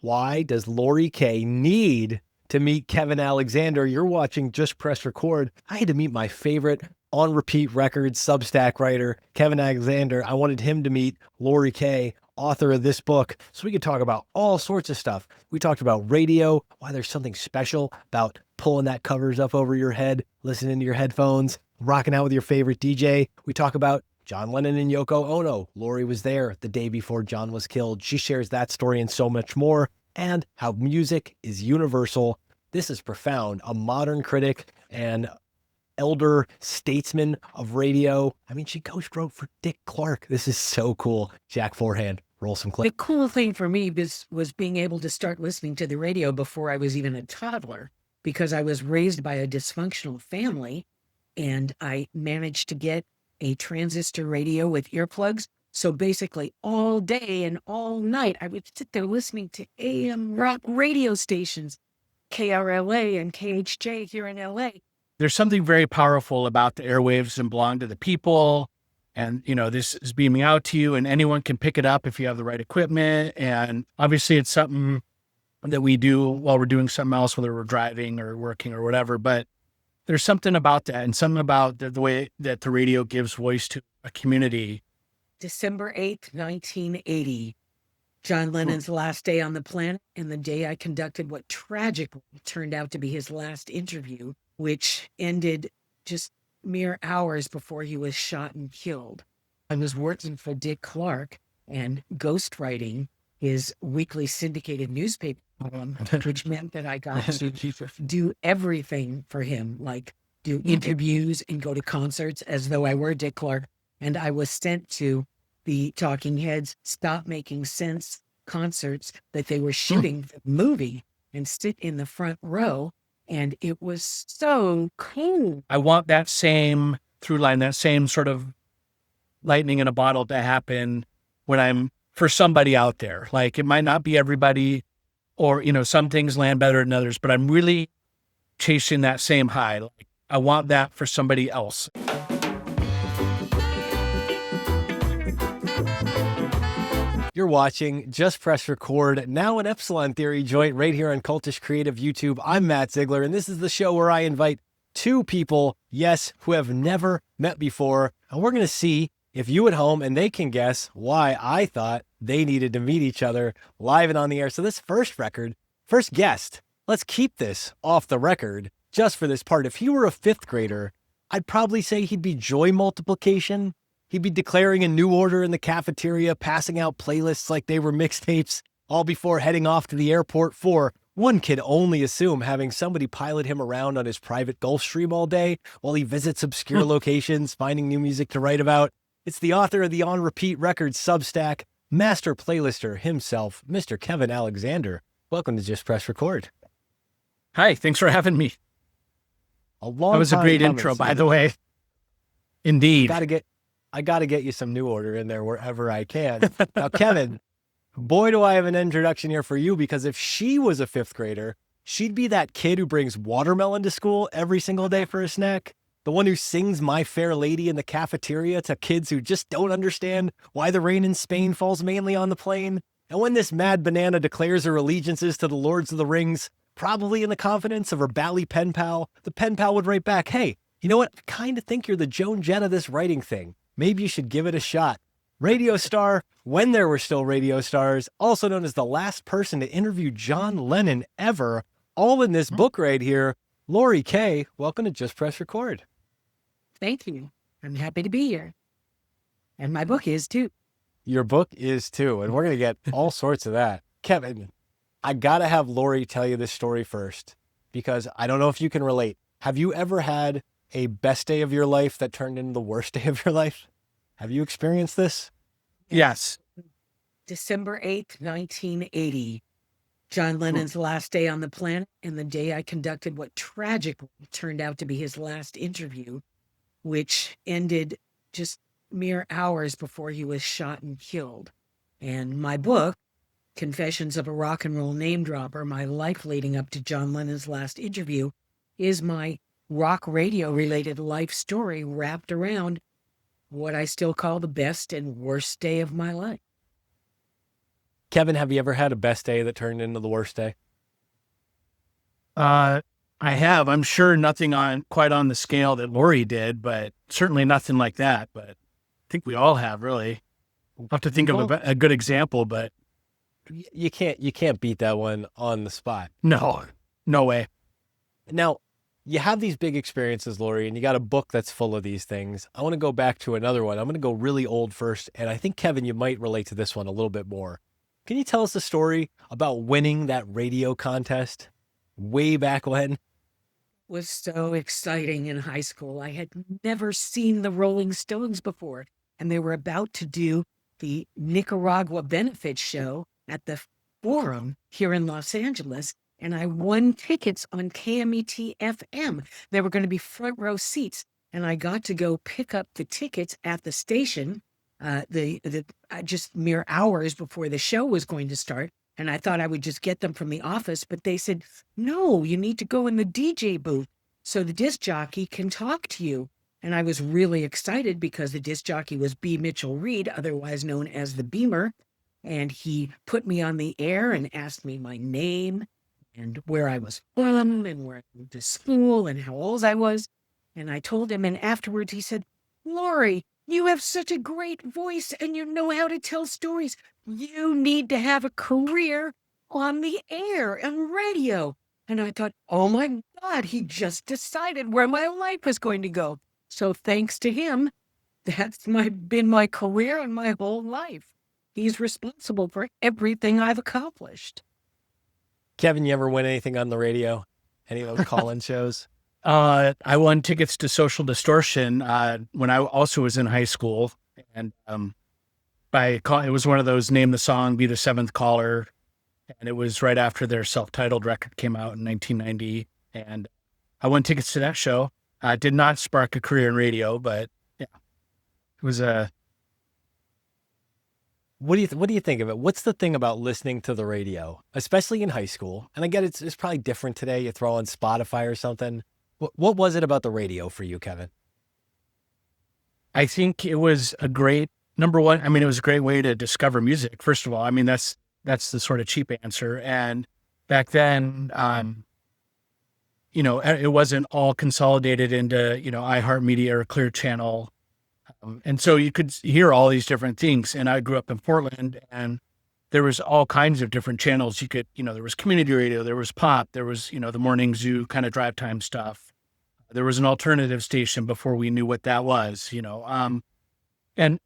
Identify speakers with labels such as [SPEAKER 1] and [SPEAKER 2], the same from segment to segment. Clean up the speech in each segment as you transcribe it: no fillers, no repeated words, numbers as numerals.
[SPEAKER 1] Why does Laurie Kaye need to meet Kevin Alexander? You're watching Just Press Record. I had to meet my favorite on repeat records Substack writer, Kevin Alexander. I wanted him to meet Laurie Kaye, author of this book, so we could talk about all sorts of stuff. We talked about radio, why there's something special about pulling that covers up over your head, listening to your headphones, rocking out with your favorite DJ. We talk about John Lennon and Yoko Ono. Laurie was there the day before John was killed. She shares that story and so much more, and how music is universal. This is profound. A modern critic and elder statesman of radio. I mean, she ghost wrote for Dick Clark. This is so cool. Jack Forehand, roll some clips.
[SPEAKER 2] The cool thing for me was being able to start listening to the radio before I was even a toddler, because I was raised by a dysfunctional family, and I managed to get a transistor radio with earplugs. So basically all day and all night, I would sit there listening to AM rock radio stations, KRLA and KHJ here in LA.
[SPEAKER 3] There's something very powerful about the airwaves and belong to the people. And, you know, this is beaming out to you, and anyone can pick it up if you have the right equipment. And obviously it's something that we do while we're doing something else, whether we're driving or working or whatever. But there's something about that, and something about the way that the radio gives voice to a community.
[SPEAKER 2] December 8th, 1980, John Lennon's last day on the planet, and the day I conducted what tragically turned out to be his last interview, which ended just mere hours before he was shot and killed. I was working for Dick Clark and ghostwriting his weekly syndicated newspaper column, which meant that I got to do everything for him, like do interviews and go to concerts as though I were Dick Clark. And I was sent to the Talking Heads Stop Making Sense concerts that they were shooting the movie, and sit in the front row. And it was so cool.
[SPEAKER 3] I want that same through line, that same sort of lightning in a bottle to happen when I'm for somebody out there. Like, it might not be everybody, or, you know, some things land better than others, but I'm really chasing that same high. Like, I want that for somebody else.
[SPEAKER 1] You're watching Just Press Record, now an Epsilon Theory joint right here on Cultish Creative YouTube. I'm Matt Ziegler, and this is the show where I invite two people, yes, who have never met before, and we're going to see if you at home and they can guess why I thought they needed to meet each other live and on the air. So this first guest, let's keep this off the record just for this part. If he were a fifth grader, I'd probably say he'd be joy multiplication. He'd be declaring a new order in the cafeteria, passing out playlists like they were mixtapes, all before heading off to the airport for, one could only assume, having somebody pilot him around on his private Gulfstream all day while he visits obscure locations, finding new music to write about. It's the author of the On Repeat Records Substack, master playlister himself, Mr. Kevin Alexander. Welcome to Just Press Record.
[SPEAKER 3] Hi, thanks for having me.
[SPEAKER 1] That
[SPEAKER 3] was a great intro, by the way. Indeed.
[SPEAKER 1] I got to get you some new order in there wherever I can. Now, Kevin, boy, do I have an introduction here for you, because if she was a fifth grader, she'd be that kid who brings watermelon to school every single day for a snack. The one who sings My Fair Lady in the cafeteria to kids who just don't understand why the rain in Spain falls mainly on the plain. And when this mad banana declares her allegiances to the Lords of the Rings, probably in the confidence of her bally pen pal, the pen pal would write back, hey, you know what? I kind of think you're the Joan Jett of this writing thing. Maybe you should give it a shot. Radio star, when there were still radio stars, also known as the last person to interview John Lennon ever, all in this book right here. Laurie Kaye, welcome to Just Press Record.
[SPEAKER 2] Thank you. I'm happy to be here. And my book is too.
[SPEAKER 1] Your book is too, and we're going to get all sorts of that. Kevin, I got to have Laurie tell you this story first, because I don't know if you can relate. Have you ever had a best day of your life that turned into the worst day of your life? Have you experienced this?
[SPEAKER 3] Yes.
[SPEAKER 2] December 8th, 1980, John Lennon's last day on the planet, and the day I conducted what tragically turned out to be his last interview, which ended just mere hours before he was shot and killed. And my book, Confessions of a Rock and Roll Name Dropper, my life leading up to John Lennon's last interview, is my rock radio related life story wrapped around what I still call the best and worst day of my life.
[SPEAKER 1] Kevin, have you ever had a best day that turned into the worst day?
[SPEAKER 3] I have. I'm sure nothing quite on the scale that Laurie did, but certainly nothing like that. But I think we all have, really. I'll have to think of a good example, but
[SPEAKER 1] You can't beat that one on the spot.
[SPEAKER 3] no way.
[SPEAKER 1] Now, you have these big experiences, Laurie, and you got a book that's full of these things. I want to go back to another one. I'm going to go really old first, and I think, Kevin, you might relate to this one a little bit more. Can you tell us the story about winning that radio contest way back when?
[SPEAKER 2] Was so exciting in high school. I had never seen the Rolling Stones before, and they were about to do the Nicaragua benefit show at the Forum here in Los Angeles, and I won tickets on KMET FM. There were going to be front row seats, and I got to go pick up the tickets at the station, just mere hours before the show was going to start. And I thought I would just get them from the office, but they said, no, you need to go in the DJ booth so the disc jockey can talk to you. And I was really excited because the disc jockey was B. Mitchell Reed, otherwise known as the Beamer. And he put me on the air and asked me my name and where I was from and where I went to school and how old I was. And I told him, and afterwards he said, Laurie, you have such a great voice and you know how to tell stories. You need to have a career on the air and radio. And I thought, oh my God, he just decided where my life was going to go. So thanks to him, that's been my career and my whole life. He's responsible for everything I've accomplished.
[SPEAKER 1] Kevin, you ever win anything on the radio? Any of those call-in shows?
[SPEAKER 3] I won tickets to Social Distortion when I also was in high school, and it was one of those name the song, be the seventh caller, and it was right after their self-titled record came out in 1990, and I won tickets to that show. Did not spark a career in radio, but yeah, it was a.
[SPEAKER 1] What do you think of it? What's the thing about listening to the radio, especially in high school? And I get it's probably different today. You throw on Spotify or something. What was it about the radio for you, Kevin?
[SPEAKER 3] I think it was a great, number one, I mean, it was a great way to discover music. First of all, I mean, that's the sort of cheap answer. And back then, it wasn't all consolidated into, iHeartMedia or Clear Channel. And so you could hear all these different things. And I grew up in Portland, and there was all kinds of different channels. You could, there was community radio, there was pop, there was, the morning zoo kind of drive time stuff. There was an alternative station before we knew what that was, and on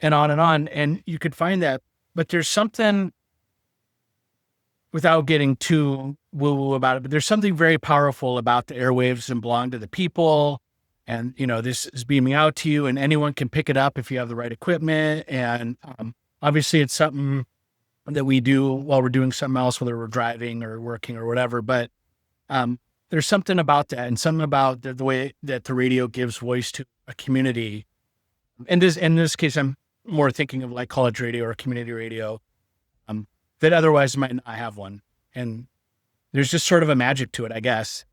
[SPEAKER 3] and on. And you could find that, but there's something, without getting too woo-woo about it, but there's something very powerful about the airwaves and belong to the people. And, this is beaming out to you, and anyone can pick it up if you have the right equipment. And obviously it's something that we do while we're doing something else, whether we're driving or working or whatever. But there's something about that, and something about the way that the radio gives voice to a community. And in this case, I'm more thinking of like college radio or community radio that otherwise might not have one. And there's just sort of a magic to it, I guess.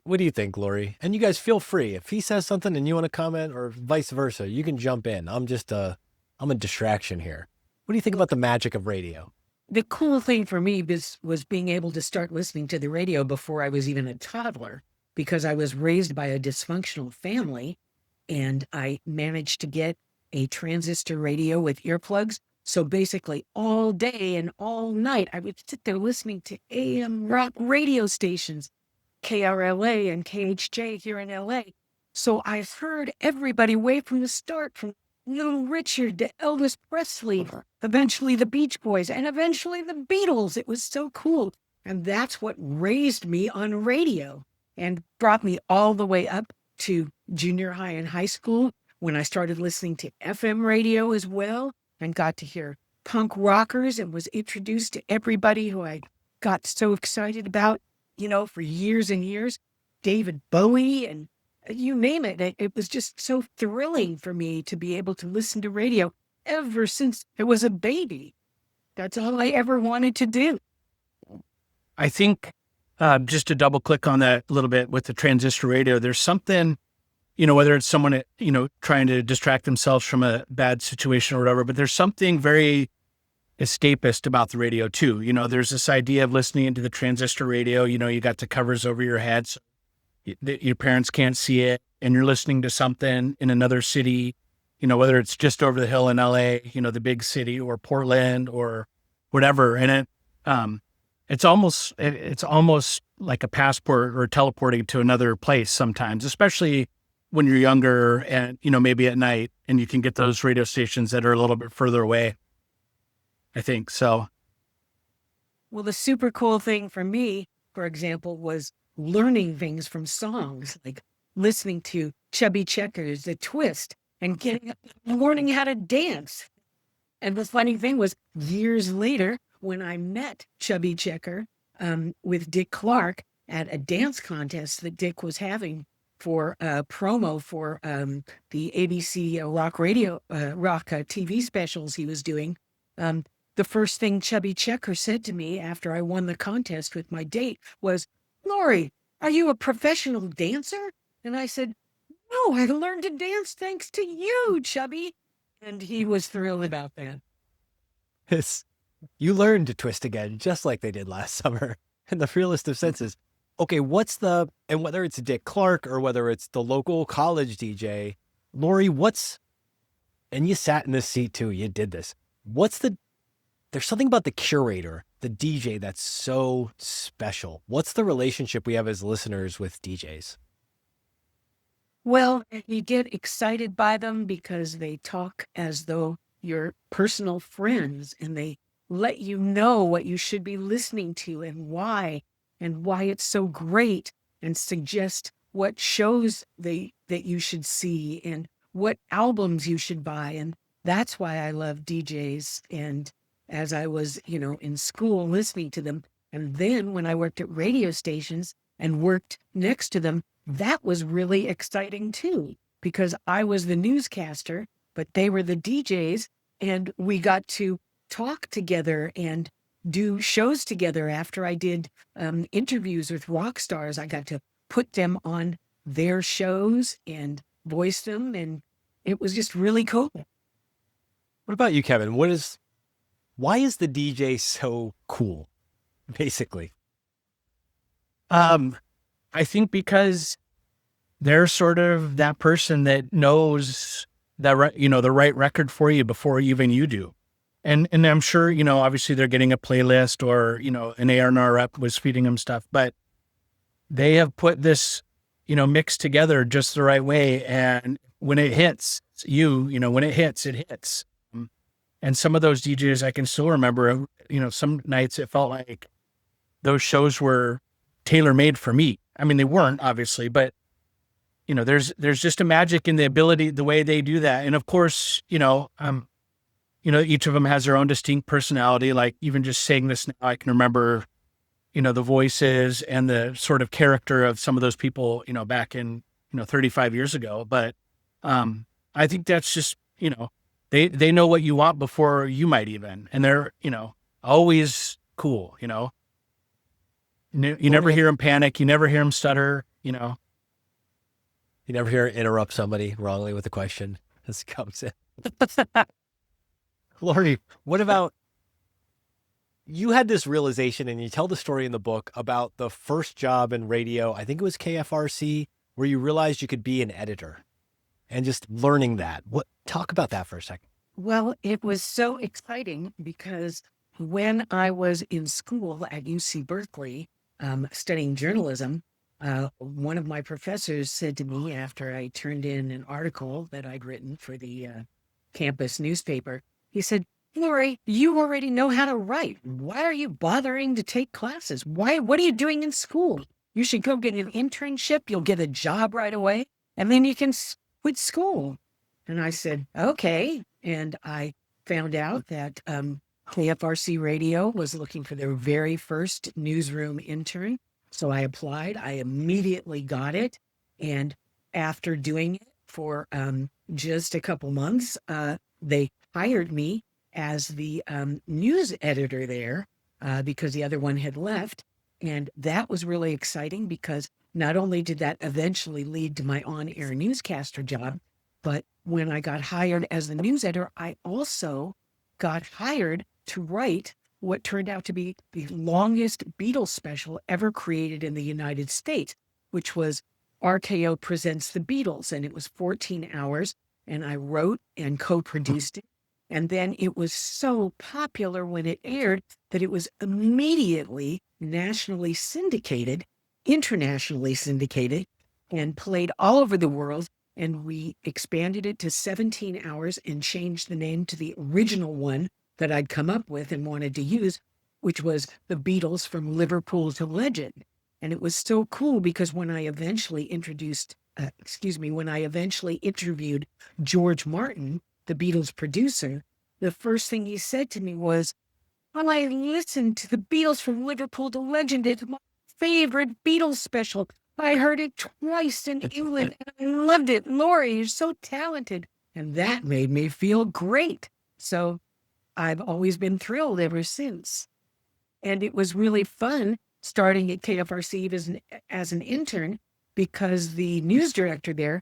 [SPEAKER 1] What do you think, Laurie? And you guys feel free. If he says something and you want to comment, or vice versa, you can jump in. I'm a distraction here. What do you think about the magic of radio?
[SPEAKER 2] The cool thing for me was being able to start listening to the radio before I was even a toddler, because I was raised by a dysfunctional family, and I managed to get a transistor radio with earplugs. So basically all day and all night, I would sit there listening to AM rock radio stations, KRLA and KHJ here in LA. So I heard everybody way from the start, from Little Richard to Elvis Presley, eventually the Beach Boys, and eventually the Beatles. It was so cool. And that's what raised me on radio and brought me all the way up to junior high and high school, when I started listening to FM radio as well, and got to hear punk rockers and was introduced to everybody who I got so excited about, for years and years, David Bowie and you name it. It was just so thrilling for me to be able to listen to radio ever since I was a baby. That's all I ever wanted to do.
[SPEAKER 3] I think just to double click on that a little bit with the transistor radio, there's something, whether it's someone, trying to distract themselves from a bad situation or whatever, but there's something very escapist about the radio too. There's this idea of listening into the transistor radio. You got the covers over your head, so your parents can't see it, and you're listening to something in another city, whether it's just over the hill in LA, the big city, or Portland or whatever. And it's almost like a passport or teleporting to another place sometimes, especially when you're younger and, maybe at night, and you can get those radio stations that are a little bit further away, I think. So.
[SPEAKER 2] Well, the super cool thing for me, for example, was learning things from songs, like listening to Chubby Checkers, The Twist, and learning how to dance. And the funny thing was, years later, when I met Chubby Checker with Dick Clark at a dance contest that Dick was having for promo for the ABC rock TV specials he was doing, the first thing Chubby Checker said to me after I won the contest with my date was, "Laurie, are you a professional dancer?" And I said, "No, I learned to dance thanks to you, Chubby." And he was thrilled about that.
[SPEAKER 1] You learned to twist again, just like they did last summer, in the realest of senses. Okay, and whether it's Dick Clark or whether it's the local college DJ, Laurie, and you sat in this seat too, you did this. There's something about the curator, the DJ, that's so special. What's the relationship we have as listeners with DJs?
[SPEAKER 2] Well, you get excited by them because they talk as though you're personal friends, and they let you know what you should be listening to and why it's so great, and suggest what shows that you should see and what albums you should buy. And that's why I love DJs. And as I was, in school listening to them, and then when I worked at radio stations and worked next to them, that was really exciting too, because I was the newscaster, but they were the DJs, and we got to talk together and do shows together. After I did interviews with rock stars, I got to put them on their shows and voice them, and it was just really cool.
[SPEAKER 1] What about you, Kevin? Why is the DJ so cool, basically?
[SPEAKER 3] I think because they're sort of that person that knows that, the right record for you before even you do. And I'm sure, obviously they're getting a playlist, or, an A&R rep was feeding them stuff, but they have put this, mix together just the right way. And when it hits when it hits, it hits. And some of those DJs, I can still remember, some nights it felt like those shows were tailor-made for me. I mean, they weren't, obviously, but, there's just a magic in the ability, the way they do that. And of course, each of them has their own distinct personality. Like, even just saying this now, I can remember, the voices and the sort of character of some of those people, back in, 35 years ago. But I think that's just, they know what you want before you might even. And they're, always cool, You never hear them panic. You never hear them stutter, You
[SPEAKER 1] never hear it interrupt somebody wrongly with a question as it comes in. Laurie, what about, you had this realization, and you tell the story in the book about the first job in radio, I think it was KFRC, where you realized you could be an editor, and just learning that. Talk about that for a second.
[SPEAKER 2] Well, it was so exciting because when I was in school at UC Berkeley, studying journalism, one of my professors said to me after I turned in an article that I'd written for the campus newspaper, he said, "Laurie, you already know how to write. Why are you bothering to take classes? What are you doing in school? You should go get an internship. You'll get a job right away, and then you can quit school." And I said, "Okay." And I found out that KFRC Radio was looking for their very first newsroom intern. So I applied. I immediately got it. And after doing it for just a couple months, they hired me as the news editor there because the other one had left. And that was really exciting because not only did that eventually lead to my on-air newscaster job, but when I got hired as the news editor, I also got hired to write what turned out to be the longest Beatles special ever created in the United States, which was RKO Presents the Beatles. And it was 14 hours. And I wrote and co-produced it. And then it was so popular when it aired that it was immediately nationally syndicated, internationally syndicated, and played all over the world. And we expanded it to 17 hours and changed the name to the original one that I'd come up with and wanted to use, which was The Beatles from Liverpool to Legend. And it was so cool because when I eventually interviewed George Martin, the Beatles producer, the first thing he said to me was, "When I listened to The Beatles from Liverpool to Legend, it's my favorite Beatles special. I heard it twice in England and I loved it. Laurie, you're so talented." And that made me feel great. So I've always been thrilled ever since. And it was really fun starting at KFRC as an intern because the news director there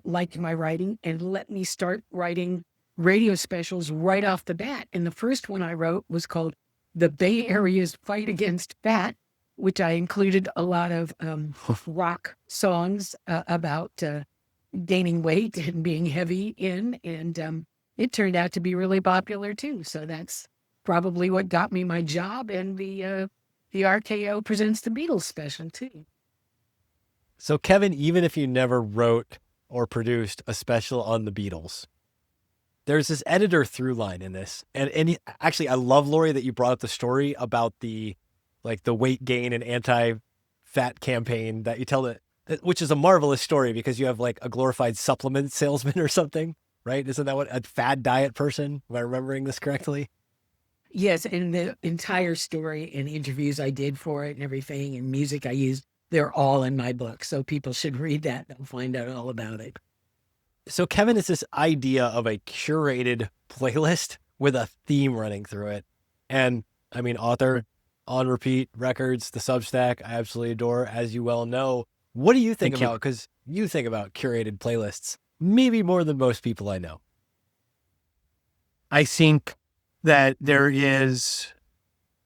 [SPEAKER 2] liked my writing and let me start writing radio specials right off the bat. And the first one I wrote was called The Bay Area's Fight Against Fat, which I included a lot of rock songs about gaining weight and being heavy in. And it turned out to be really popular too. So that's probably what got me my job and the RKO Presents the Beatles special too.
[SPEAKER 1] So Kevin, even if you never wrote or produced a special on the Beatles, there's this editor through line in this. And actually, I love, Laurie, that you brought up the story about the weight gain and anti-fat campaign that you tell, which is a marvelous story because you have like a glorified supplement salesman or something, right? Isn't that what a fad diet person? Am I remembering this correctly?
[SPEAKER 2] Yes, and the entire story and interviews I did for it and everything and music I used, they're all in my book. So people should read that. They'll find out all about it.
[SPEAKER 1] So Kevin is this idea of a curated playlist with a theme running through it. And I mean, author, on repeat records, the Substack, I absolutely adore, as you well know. What do you think about, because you think about curated playlists, maybe more than most people I know.
[SPEAKER 3] I think that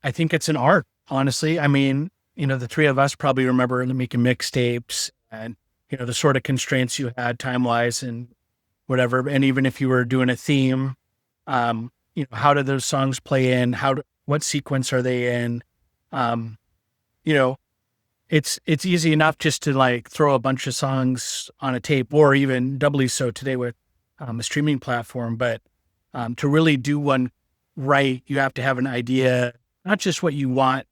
[SPEAKER 3] I think it's an art, honestly. I mean, the three of us probably remember making mixtapes and, the sort of constraints you had time-wise and whatever. And even if you were doing a theme, how do those songs play in? What sequence are they in? It's easy enough just to like throw a bunch of songs on a tape, or even doubly so today with a streaming platform. But to really do one right, you have to have an idea, not just what you want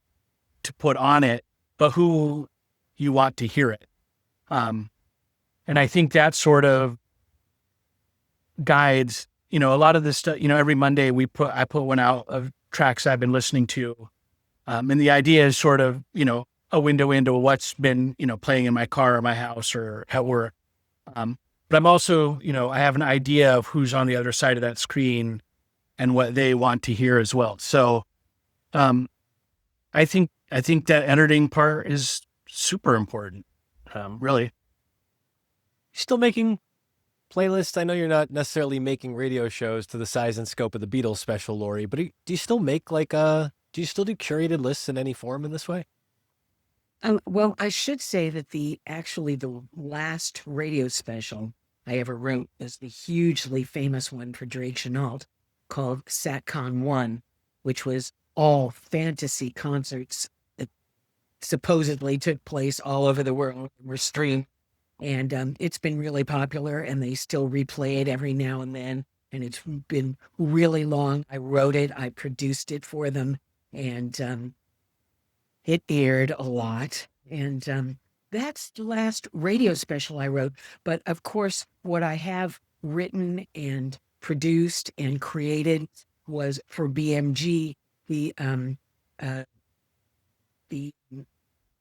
[SPEAKER 3] to put on it, but who you want to hear it. And I think that sort of guides, a lot of this stuff. Every Monday I put one out of tracks I've been listening to. And the idea is sort of, a window into what's been, playing in my car or my house or at work. But I'm also, I have an idea of who's on the other side of that screen and what they want to hear as well. So, I think that editing part is super important. Really.
[SPEAKER 1] Still making playlists? I know you're not necessarily making radio shows to the size and scope of the Beatles special, Laurie, but do you still make do you still do curated lists in any form in this way?
[SPEAKER 2] Well, I should say that the last radio special I ever wrote is the hugely famous one for Drake Chenault called SatCon 1, which was all fantasy concerts that supposedly took place all over the world and were streamed. And it's been really popular, and they still replay it every now and then. And it's been really long. I wrote it, I produced it for them, and it aired a lot. And that's the last radio special I wrote. But of course, what I have written and produced and created was for BMG, the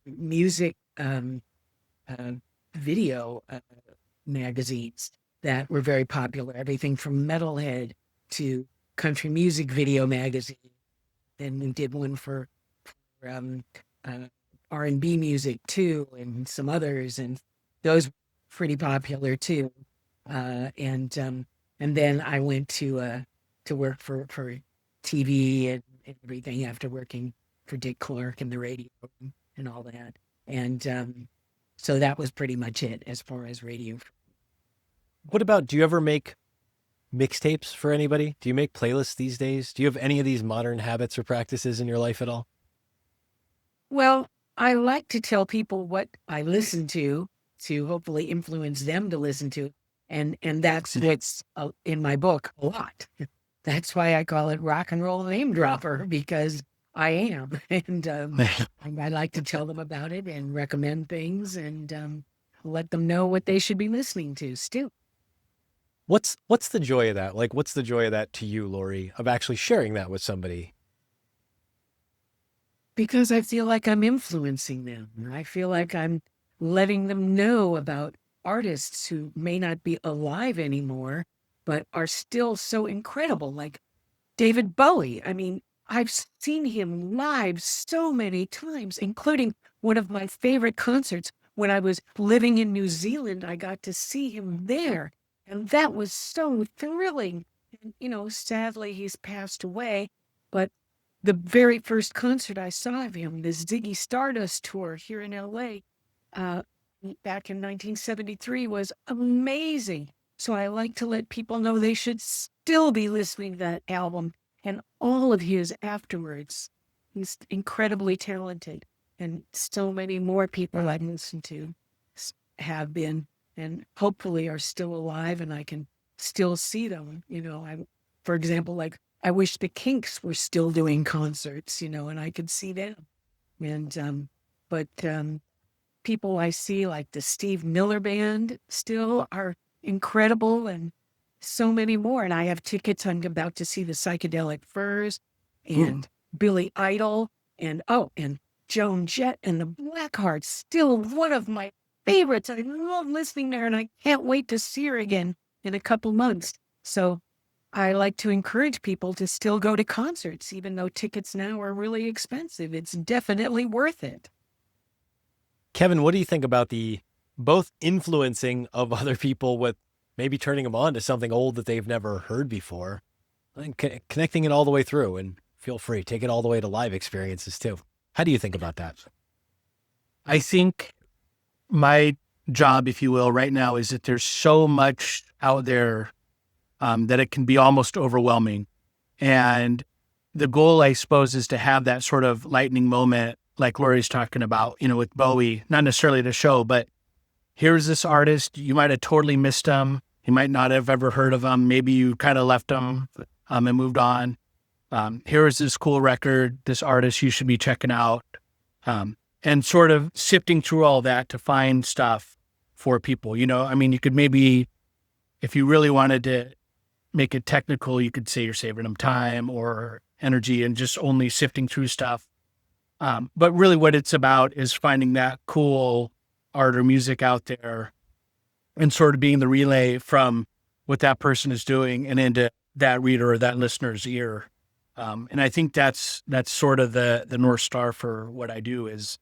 [SPEAKER 2] music video magazines that were very popular. Everything from Metalhead to Country Music Video Magazine. Then we did one for R&B music too, and some others, and those were pretty popular too. And then I went to work for TV and everything after working for Dick Clark and the radio and all that. And so that was pretty much it as far as radio.
[SPEAKER 1] What about, do you ever make mixtapes for anybody? Do you make playlists these days? Do you have any of these modern habits or practices in your life at all?
[SPEAKER 2] Well, I like to tell people what I listen to hopefully influence them to listen to. And that's what's in my book a lot. That's why I call it rock and roll name dropper, because I am. And I like to tell them about it and recommend things and let them know what they should be listening to still.
[SPEAKER 1] What's the joy of that? Like, what's the joy of that to you, Laurie, of actually sharing that with somebody?
[SPEAKER 2] Because I feel like I'm influencing them. I feel like I'm letting them know about artists who may not be alive anymore, but are still so incredible, like David Bowie. I mean, I've seen him live so many times, including one of my favorite concerts when I was living in New Zealand. I got to see him there, and that was so thrilling. And, sadly, he's passed away, but the very first concert I saw of him, this Ziggy Stardust tour here in LA, back in 1973, was amazing. So I like to let people know they should still be listening to that album and all of his afterwards. He's incredibly talented, and so many more people I listen to have been and hopefully are still alive, and I can still see them. For example, like, I wish the Kinks were still doing concerts, and I could see them. And but people I see, like the Steve Miller Band, still are incredible, and so many more. And I have tickets. I'm about to see the Psychedelic Furs and Billy Idol and Joan Jett and the Blackhearts, still one of my favorites. I love listening to her, and I can't wait to see her again in a couple months. So I like to encourage people to still go to concerts, even though tickets now are really expensive. It's definitely worth it.
[SPEAKER 1] Kevin, what do you think about the both influencing of other people with maybe turning them on to something old that they've never heard before, and connecting it all the way through? And feel free, take it all the way to live experiences too. How do you think about that?
[SPEAKER 3] I think my job, if you will, right now is that there's so much out there that it can be almost overwhelming. And the goal, I suppose, is to have that sort of lightning moment, like Laurie's talking about, with Bowie, not necessarily the show, but here's this artist. You might have totally missed him. You might not have ever heard of him. Maybe you kind of left him and moved on. Here is this cool record, this artist you should be checking out. And sort of sifting through all that to find stuff for people. You could maybe, if you really wanted to make it technical, you could say you're saving them time or energy and just only sifting through stuff. But really what it's about is finding that cool art or music out there and sort of being the relay from what that person is doing and into that reader or that listener's ear. And I think that's sort of the North Star for what I do, is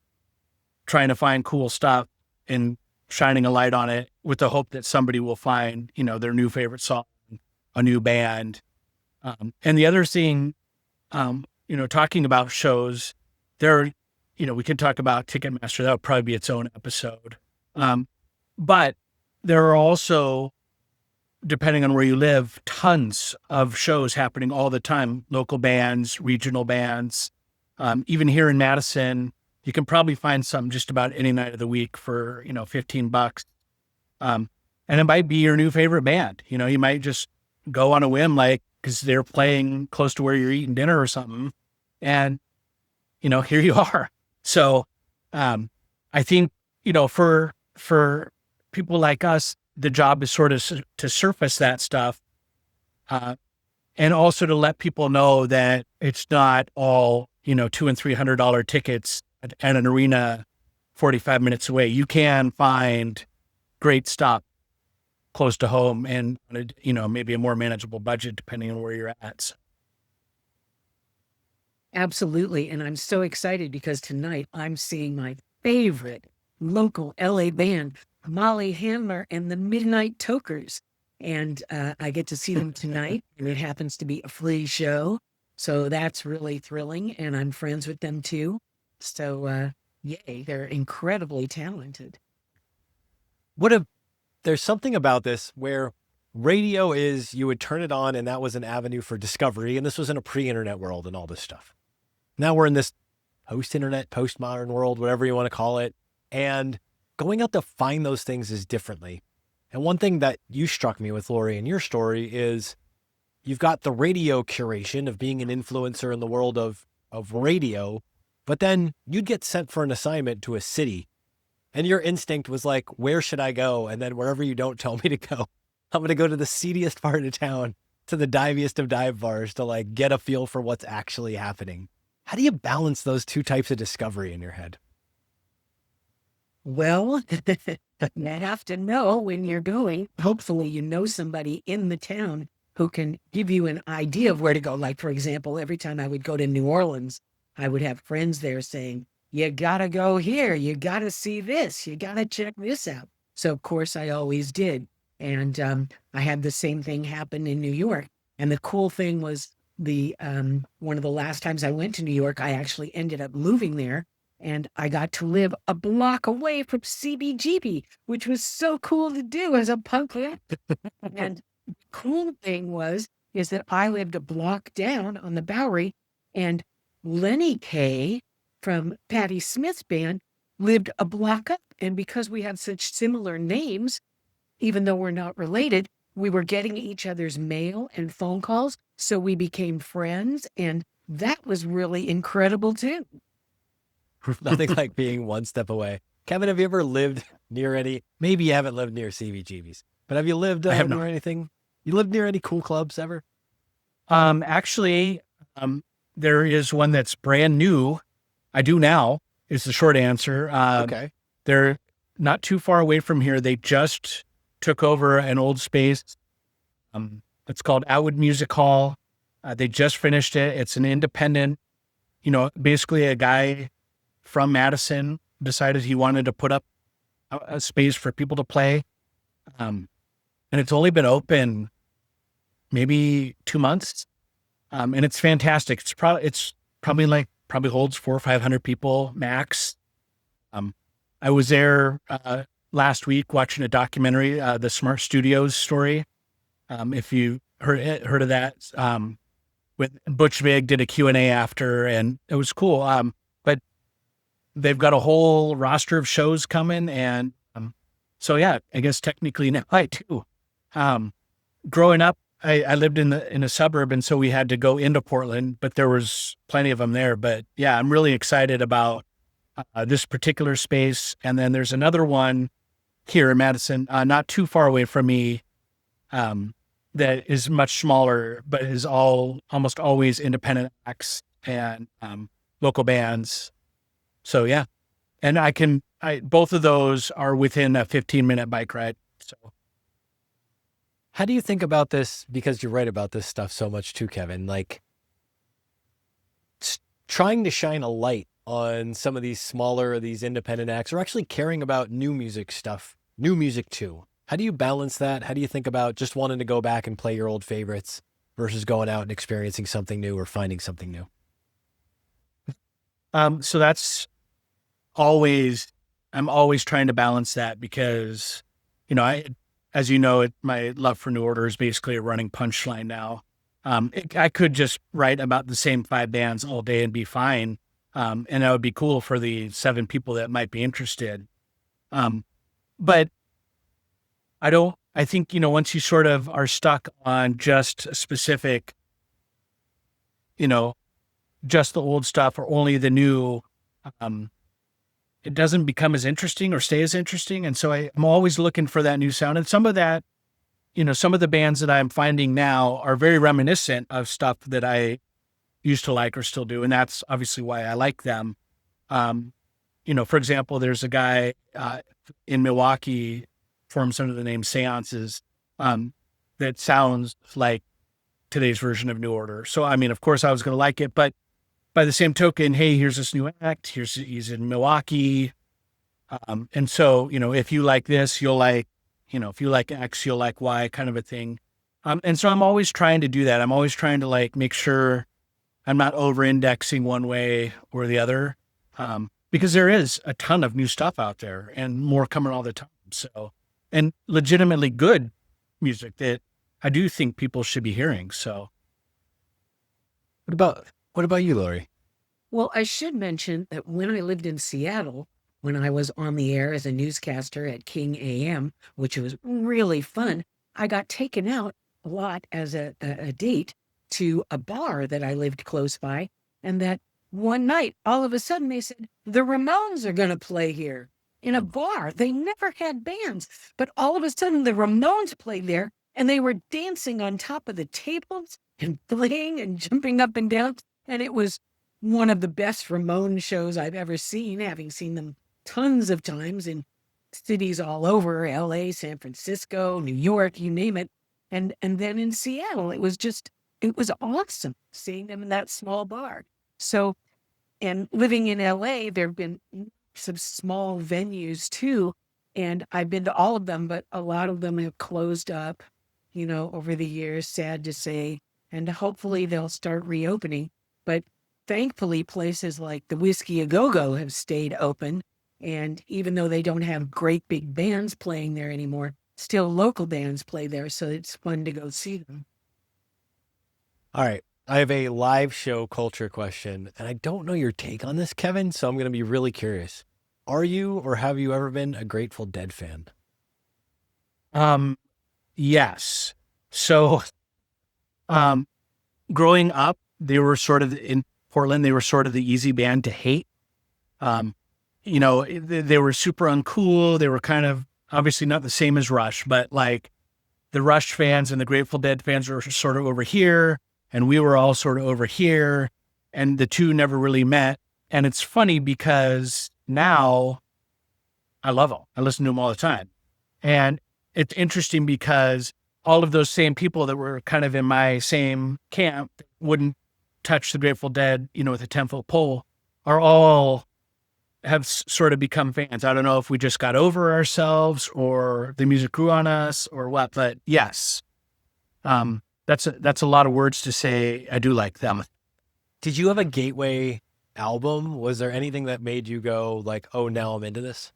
[SPEAKER 3] trying to find cool stuff and shining a light on it with the hope that somebody will find, their new favorite song, a new band. And the other thing, talking about shows, we can talk about Ticketmaster. That would probably be its own episode. But there are also, depending on where you live, tons of shows happening all the time. Local bands, regional bands. Even here in Madison, you can probably find something just about any night of the week for, $15. And it might be your new favorite band. You might just go on a whim, like, because they're playing close to where you're eating dinner or something. And, here you are. So I think, for people like us, the job is sort of to surface that stuff and also to let people know that it's not all, $200 and $300 tickets at an arena 45 minutes away. You can find great stuff close to home and, maybe a more manageable budget depending on where you're at. So.
[SPEAKER 2] Absolutely. And I'm so excited because tonight I'm seeing my favorite local LA band, Molly Handler and the Midnight Tokers. And I get to see them tonight, and it happens to be a free show. So that's really thrilling, and I'm friends with them too. So, yay, they're incredibly talented.
[SPEAKER 1] There's something about this where radio is, you would turn it on and that was an avenue for discovery. And this was in a pre-internet world and all this stuff. Now we're in this post-internet, postmodern world, whatever you want to call it. And going out to find those things is differently. And one thing that you struck me with, Laurie, in your story is you've got the radio curation of being an influencer in the world of radio, but then you'd get sent for an assignment to a city and your instinct was like, where should I go? And then wherever you don't tell me to go, I'm going to go to the seediest part of town, to the diviest of dive bars to like get a feel for what's actually happening. How do you balance those two types of discovery in your head?
[SPEAKER 2] Well, you have to know when you're going. Hopefully, you know somebody in the town who can give you an idea of where to go. Like, for example, every time I would go to New Orleans, I would have friends there saying, you got to go here. You got to see this. You got to check this out. So, of course, I always did. And I had the same thing happen in New York. And the cool thing was one of the last times I went to New York, I actually ended up moving there. And I got to live a block away from CBGB, which was so cool to do as a punk rock. And the cool thing is that I lived a block down on the Bowery, and Laurie Kaye from Patti Smith's band lived a block up. And because we had such similar names, even though we're not related, we were getting each other's mail and phone calls. So we became friends. And that was really incredible too.
[SPEAKER 1] Nothing like being one step away. Kevin, have you ever lived near any, maybe you haven't lived near CBGBs, but have you lived near anything? You lived near any cool clubs ever?
[SPEAKER 3] Actually, there is one that's brand new. I do now, is the short answer.
[SPEAKER 1] Okay.
[SPEAKER 3] They're not too far away from here. They just took over an old space. It's called Atwood Music Hall. They just finished it. It's an independent, basically a guy from Madison decided he wanted to put up a space for people to play. And it's only been open maybe 2 months. And it's fantastic. It's probably holds 400 or 500 people max. I was there last week watching a documentary, the Smart Studios story. If you heard of that, with Butch Vig did a Q&A after, and it was cool. But they've got a whole roster of shows coming, and so yeah, I guess technically now I too. Growing up, I lived in a suburb, and so we had to go into Portland, but there was plenty of them there. But yeah, I'm really excited about this particular space. And then there's another one here in Madison, not too far away from me, that is much smaller, but is almost always independent acts and local bands. So yeah, and both of those are within a 15-minute bike ride. So.
[SPEAKER 1] How do you think about this? Because you write about this stuff so much too, Kevin, like trying to shine a light on some of these smaller, these independent acts, or actually caring about new music stuff, new music too. How do you balance that? How do you think about just wanting to go back and play your old favorites versus going out and experiencing something new or finding something new?
[SPEAKER 3] So that's I'm always trying to balance that because, as you know, my love for New Order is basically a running punchline now. I could just write about the same 5 bands all day and be fine. And that would be cool for the 7 people that might be interested. But I think, once you sort of are stuck on just a specific, just the old stuff or only the new, it doesn't become as interesting or stay as interesting. And so I'm always looking for that new sound. And some of that, some of the bands that I'm finding now are very reminiscent of stuff that I used to like or still do. And that's obviously why I like them. For example, there's a guy in Milwaukee, forms under the name Seances, that sounds like today's version of New Order. So, of course I was going to like it, but by the same token, hey, here's this new act. He's in Milwaukee. And so, if you like this, you'll like, if you like X, you'll like Y, kind of a thing. And so I'm always trying to do that. I'm always trying to make sure I'm not over-indexing one way or the other, because there is a ton of new stuff out there and more coming all the time. So, and legitimately good music that I do think people should be hearing. So,
[SPEAKER 1] What about you, Laurie?
[SPEAKER 2] Well, I should mention that when I lived in Seattle, when I was on the air as a newscaster at King AM, which was really fun, I got taken out a lot as a date to a bar that I lived close by. And that one night, all of a sudden, they said, the Ramones are going to play here in a bar. They never had bands, but all of a sudden, the Ramones played there and they were dancing on top of the tables and playing and jumping up and down. And it was one of the best Ramones shows I've ever seen, having seen them tons of times in cities all over, LA, San Francisco, New York, you name it. And then in Seattle, it was awesome seeing them in that small bar. So, and living in LA, there have been some small venues too. And I've been to all of them, but a lot of them have closed up, over the years, sad to say. And hopefully they'll start reopening. But thankfully, places like the Whiskey A Go-Go have stayed open. And even though they don't have great big bands playing there anymore, still local bands play there. So it's fun to go see them.
[SPEAKER 1] All right. I have a live show culture question, and I don't know your take on this, Kevin, so I'm going to be really curious. Are you or have you ever been a Grateful Dead fan?
[SPEAKER 3] Yes. So, growing up, they were sort of in Portland, they were sort of the easy band to hate. They were super uncool. They were kind of obviously not the same as Rush, but like the Rush fans and the Grateful Dead fans were sort of over here, and we were all sort of over here, and the two never really met. And it's funny because now I love them. I listen to them all the time. And it's interesting because all of those same people that were kind of in my same camp wouldn't touch the Grateful Dead, with a 10-foot pole, are all have sort of become fans. I don't know if we just got over ourselves or the music grew on us or what, but yes, that's a lot of words to say. I do like them.
[SPEAKER 1] Did you have a gateway album? Was there anything that made you go like, oh, now I'm into this?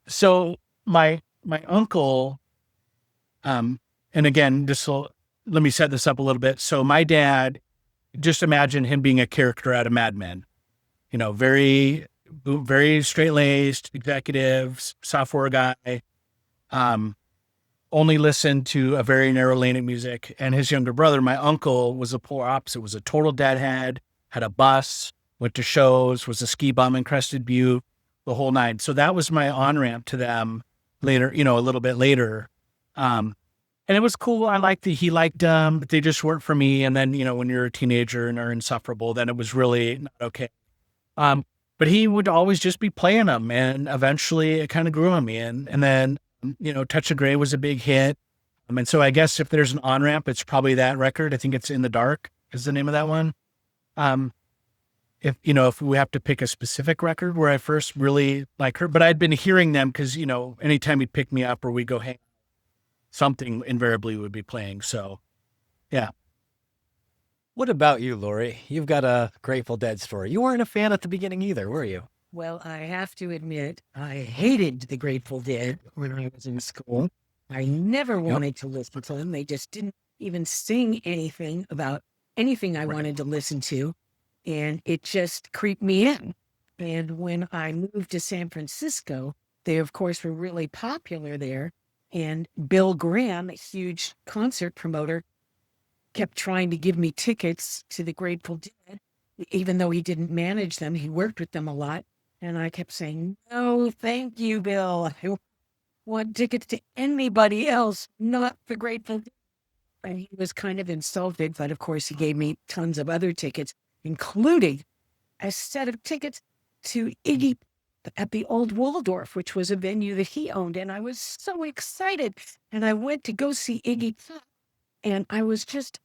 [SPEAKER 3] So my uncle, and again, let me set this up a little bit. So my dad, just imagine him being a character out of Mad Men, very, very straight-laced executive, software guy, only listened to a very narrow lane of music. And his younger brother, my uncle, was a polar opposite, was a total deadhead, had a bus, went to shows, was a ski bum in Crested Butte, the whole nine. So that was my on-ramp to them later, a little bit later. And it was cool. He liked them, but they just weren't for me. And then, when you're a teenager and are insufferable, then it was really not okay. But he would always just be playing them, and eventually it kind of grew on me. And then, Touch of Grey was a big hit. And so I guess if there's an on-ramp, it's probably that record. I think it's In the Dark is the name of that one. If we have to pick a specific record where I first really like her, but I'd been hearing them because, anytime he'd pick me up or we'd go hang, something invariably would be playing. So, yeah.
[SPEAKER 1] What about you, Laurie? You've got a Grateful Dead story. You weren't a fan at the beginning either, were you?
[SPEAKER 2] Well, I have to admit, I hated the Grateful Dead when I was in school. I never wanted to listen to them. They just didn't even sing anything about anything I wanted to listen to. And it just creeped me in. And when I moved to San Francisco, they, of course, were really popular there. And Bill Graham, a huge concert promoter, kept trying to give me tickets to the Grateful Dead, even though he didn't manage them. He worked with them a lot. And I kept saying, no, thank you, Bill. I want tickets to anybody else, not the Grateful Dead. And he was kind of insulted, but of course he gave me tons of other tickets, including a set of tickets to Iggy at the old Waldorf, which was a venue that he owned. And I was so excited. And I went to go see Iggy Pop, and I was just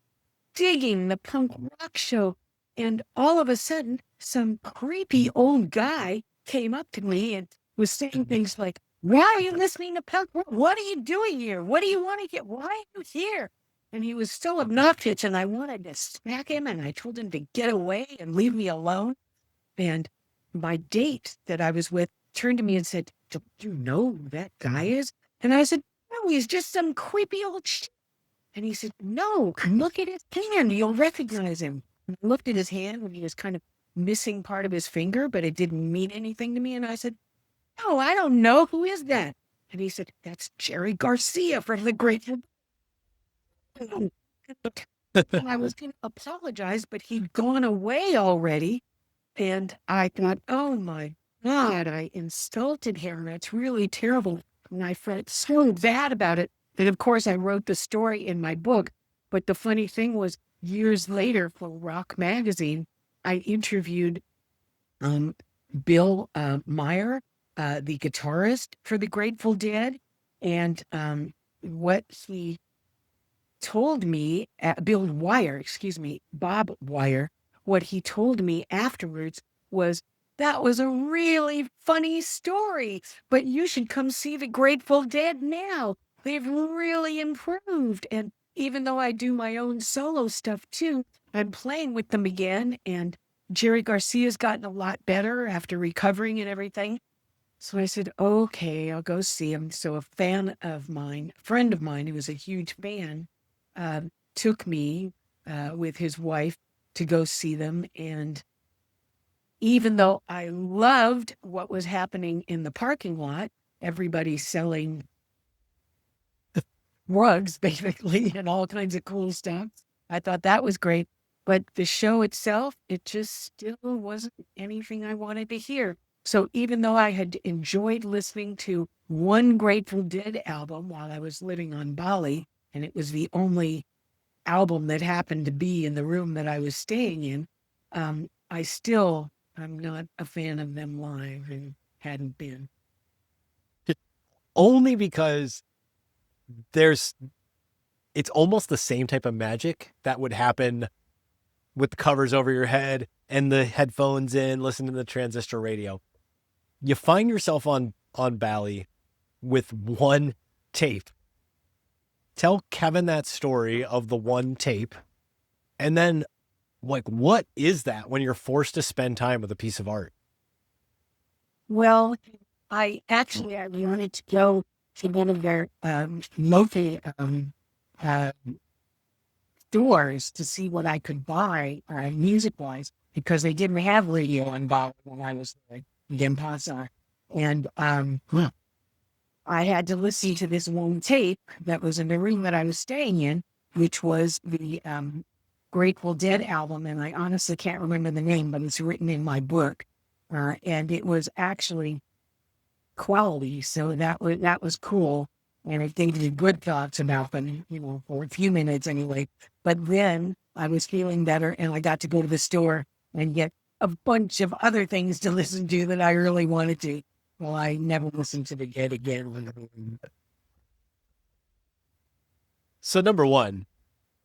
[SPEAKER 2] digging the punk rock show. And all of a sudden, some creepy old guy came up to me and was saying things like, why are you listening to punk rock? What are you doing here? What do you want to get? Why are you here? And he was so obnoxious, and I wanted to smack him, and I told him to get away and leave me alone. And my date that I was with turned to me and said, "Don't you know who that guy is?" And I said, "No, he's just some creepy old shit." And he said, "No, look at his hand. You'll recognize him." And I looked at his hand, and he was kind of missing part of his finger, but it didn't mean anything to me. And I said, "No, I don't know. Who is that?" And he said, "That's Jerry Garcia from the Grateful Dead." And I was going to apologize, but he'd gone away already. And I thought, oh my God, I insulted him. That's really terrible. And I felt so bad about it. And of course, I wrote the story in my book. But the funny thing was, years later for Rock Magazine, I interviewed Bill Meyer, the guitarist for the Grateful Dead. And what he told me, Bill Wire, excuse me, Bob Wire, what he told me afterwards was, "That was a really funny story, but you should come see the Grateful Dead now. They've really improved. And even though I do my own solo stuff too, I'm playing with them again. And Jerry Garcia's gotten a lot better after recovering and everything." So I said, "Okay, I'll go see him." So a friend of mine who was a huge fan, took me with his wife to go see them. And even though I loved what was happening in the parking lot, everybody selling rugs, basically, and all kinds of cool stuff, I thought that was great. But the show itself, it just still wasn't anything I wanted to hear. So even though I had enjoyed listening to one Grateful Dead album while I was living on Bali, and it was the only album that happened to be in the room that I was staying in, I'm not a fan of them live and hadn't been.
[SPEAKER 1] Only because it's almost the same type of magic that would happen with the covers over your head and the headphones in, listening to the transistor radio. You find yourself on Bali with one tape. Tell Kevin that story of the one tape. And then, like, what is that when you're forced to spend time with a piece of art?
[SPEAKER 2] Well, I wanted to go to one of their local stores to see what I could buy music-wise, because they didn't have radio on Bali when I was there in Denpasar. And I had to listen to this one tape that was in the room that I was staying in, which was the Grateful Dead album. And I honestly can't remember the name, but it's written in my book. And it was actually quality. So that was cool. And it gave me good thoughts about them, for a few minutes anyway. But then I was feeling better, and I got to go to the store and get a bunch of other things to listen to that I really wanted to. Well, I never listened to the Dead again.
[SPEAKER 1] So number one,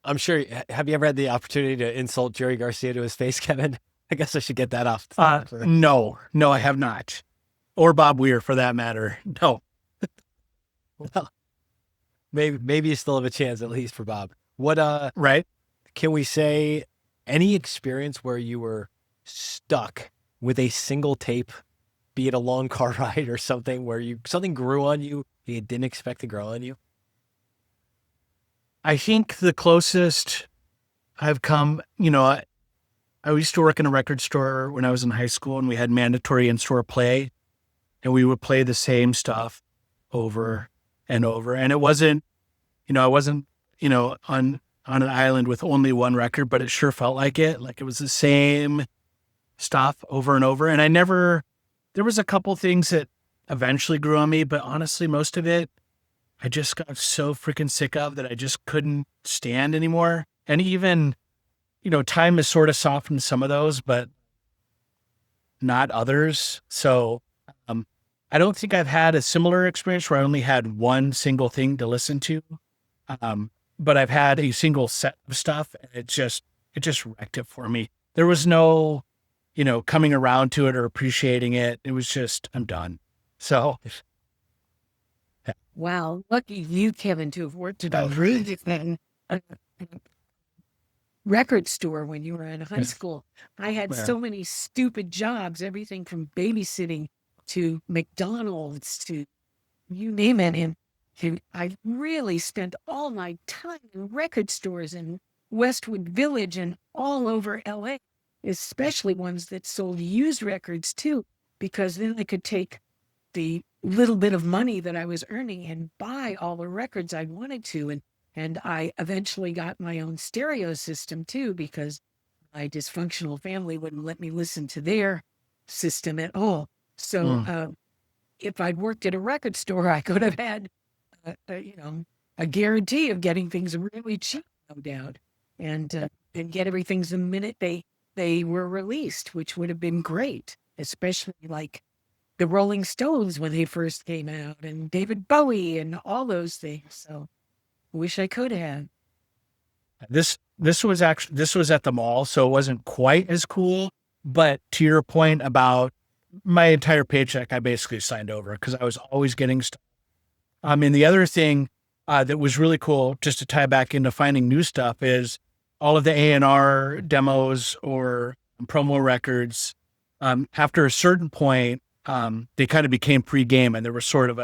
[SPEAKER 1] I'm sure, have you ever had the opportunity to insult Jerry Garcia to his face, Kevin? I guess I should get that off.
[SPEAKER 3] No, I have not. Or Bob Weir, for that matter. No.
[SPEAKER 1] Well, maybe you still have a chance, at least for Bob. What,
[SPEAKER 3] right?
[SPEAKER 1] Can we say any experience where you were stuck with a single tape, be it a long car ride or something, where something grew on you didn't expect to grow on you?
[SPEAKER 3] I think the closest I've come, I used to work in a record store when I was in high school, and we had mandatory in-store play, and we would play the same stuff over and over. And it wasn't, I wasn't, on an island with only one record, but it sure felt like it. Like it was the same stuff over and over. And there was a couple things that eventually grew on me, but honestly, most of it, I just got so freaking sick of that I just couldn't stand anymore. And even, time has sort of softened some of those, but not others. So, I don't think I've had a similar experience where I only had one single thing to listen to. But I've had a single set of stuff, and it just wrecked it for me. There was no, coming around to it or appreciating it. It was just, I'm done. So.
[SPEAKER 2] Wow. Lucky you, Kevin, to have worked it out. Really? a record store when you were in high school. I had
[SPEAKER 3] Yeah.
[SPEAKER 2] so many stupid jobs, everything from babysitting to McDonald's to you name it. And I really spent all my time in record stores in Westwood Village and all over LA, especially ones that sold used records too, because then I could take the little bit of money that I was earning and buy all the records I wanted to. And I eventually got my own stereo system too, because my dysfunctional family wouldn't let me listen to their system at all. So if I'd worked at a record store, I could have had, a guarantee of getting things really cheap, no doubt, and get everything the minute they were released, which would have been great, especially like the Rolling Stones when they first came out, and David Bowie and all those things. So, wish I could have.
[SPEAKER 3] This was at the mall, so it wasn't quite as cool. But to your point about my entire paycheck, I basically signed over because I was always getting stuff. And the other thing that was really cool, just to tie back into finding new stuff, is all of the A&R demos or promo records. After a certain point, they kind of became pre-game, and there was sort of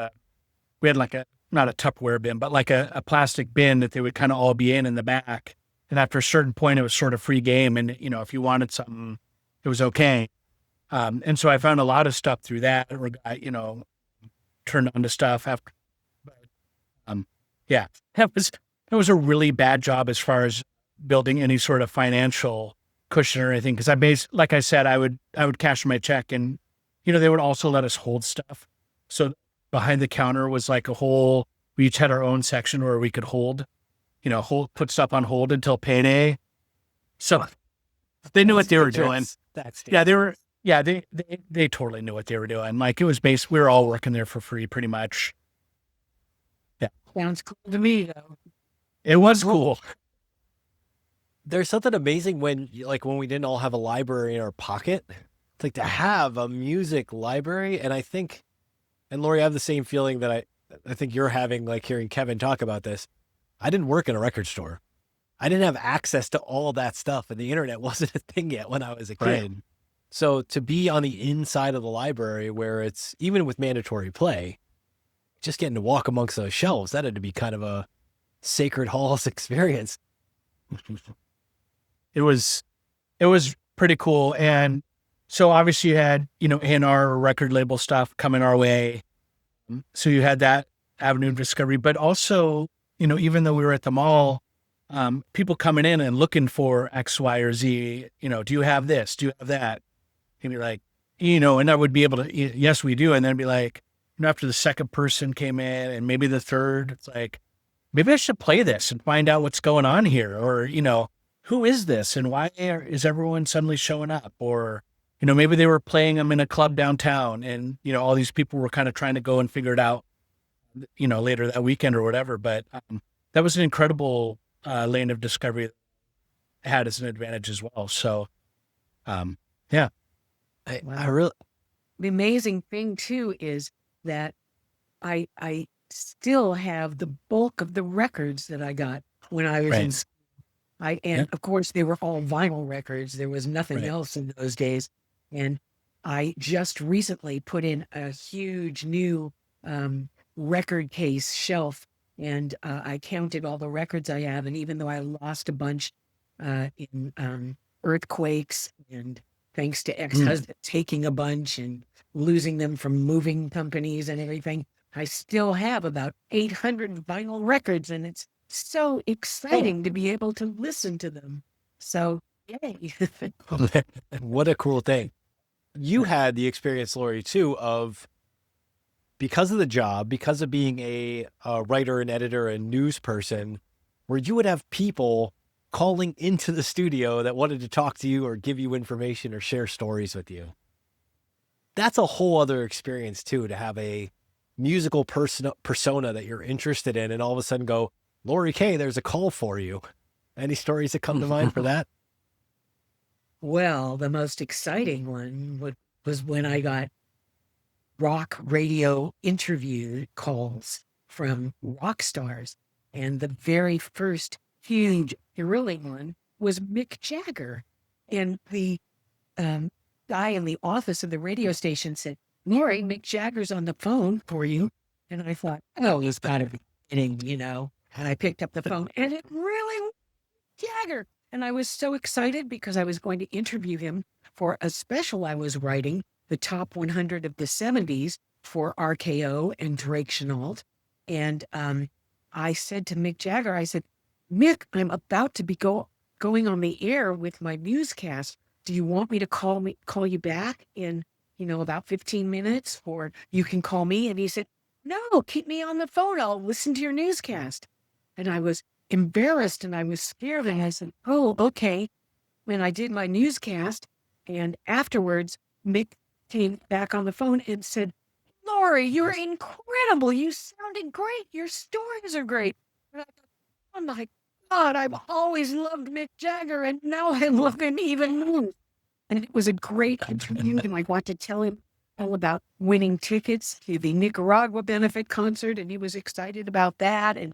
[SPEAKER 3] we had like not a Tupperware bin, but like a plastic bin that they would kind of all be in the back. And after a certain point, it was sort of free game. And, if you wanted something, it was okay. And so I found a lot of stuff through that, or got, turned on to stuff after. But, yeah, that was a really bad job as far as building any sort of financial cushion or anything. Cause like I said, I would cash my check, and, they would also let us hold stuff. So behind the counter was like we each had our own section where we could hold, put stuff on hold until payday. So they knew what they were doing. They totally knew what they were doing. Like, it was we were all working there for free pretty much. Yeah.
[SPEAKER 2] Sounds cool to me though.
[SPEAKER 3] It was cool.
[SPEAKER 1] There's something amazing when we didn't all have a library in our pocket. It's like to have a music library. And I think, and Laurie, I have the same feeling that I think you're having, like hearing Kevin talk about this. I didn't work in a record store. I didn't have access to all that stuff, and the internet wasn't a thing yet when I was a kid. Right. So to be on the inside of the library where it's, even with mandatory play, just getting to walk amongst those shelves, that had to be kind of a sacred halls experience.
[SPEAKER 3] It was pretty cool. And so obviously you had, A&R or record label stuff coming our way. So you had that avenue of discovery, but also, even though we were at the mall, people coming in and looking for X, Y, or Z, do you have this? Do you have that? And be like, and I would be able to, yes, we do. And then be like, after the second person came in and maybe the third, it's like, maybe I should play this and find out what's going on here. Or, who is this and why is everyone suddenly showing up? Or, maybe they were playing them in a club downtown and, all these people were kind of trying to go and figure it out, later that weekend or whatever. But that was an incredible lane of discovery that I had as an advantage as well. So, yeah.
[SPEAKER 1] I really,
[SPEAKER 2] the amazing thing too is that I still have the bulk of the records that I got when I was in school. Of course they were all vinyl records. There was nothing else in those days. And I just recently put in a huge new record case shelf, and I counted all the records I have. And even though I lost a bunch in earthquakes, and thanks to ex-husband taking a bunch and losing them from moving companies and everything, I still have about 800 vinyl records, and it's so exciting to be able to listen to them. So, yay.
[SPEAKER 1] What a cool thing. You had the experience, Laurie, too, of, because of the job, because of being a writer and editor and news person, where you would have people calling into the studio that wanted to talk to you or give you information or share stories with you. That's a whole other experience too, to have a musical persona that you're interested in and all of a sudden go, Laurie Kaye, there's a call for you. Any stories that come to mind for that?
[SPEAKER 2] Well, the most exciting one was when I got rock radio interview calls from rock stars. And the very first huge, thrilling one was Mick Jagger. And the guy in the office of the radio station said, Laurie, Mick Jagger's on the phone for you. And I thought, oh, he's got to be kidding, And I picked up the phone and it really was Jagger. And I was so excited because I was going to interview him for a special I was writing, the top 100 of the 70s for RKO and Drake Chenault. And I said to Mick Jagger, I said, Mick, I'm about to be going on the air with my newscast. Do you want me to call you back in, about 15 minutes, or you can call me? And he said, no, keep me on the phone. I'll listen to your newscast. And I was embarrassed and I was scared. And I said, oh, okay. When I did my newscast, and afterwards, Mick came back on the phone and said, Laurie, you're incredible. You sounded great. Your stories are great. And I thought, oh my God, I've always loved Mick Jagger, and now I love him even more. And it was a great interview, and I got to tell him all about winning tickets to the Nicaragua benefit concert, and he was excited about that. And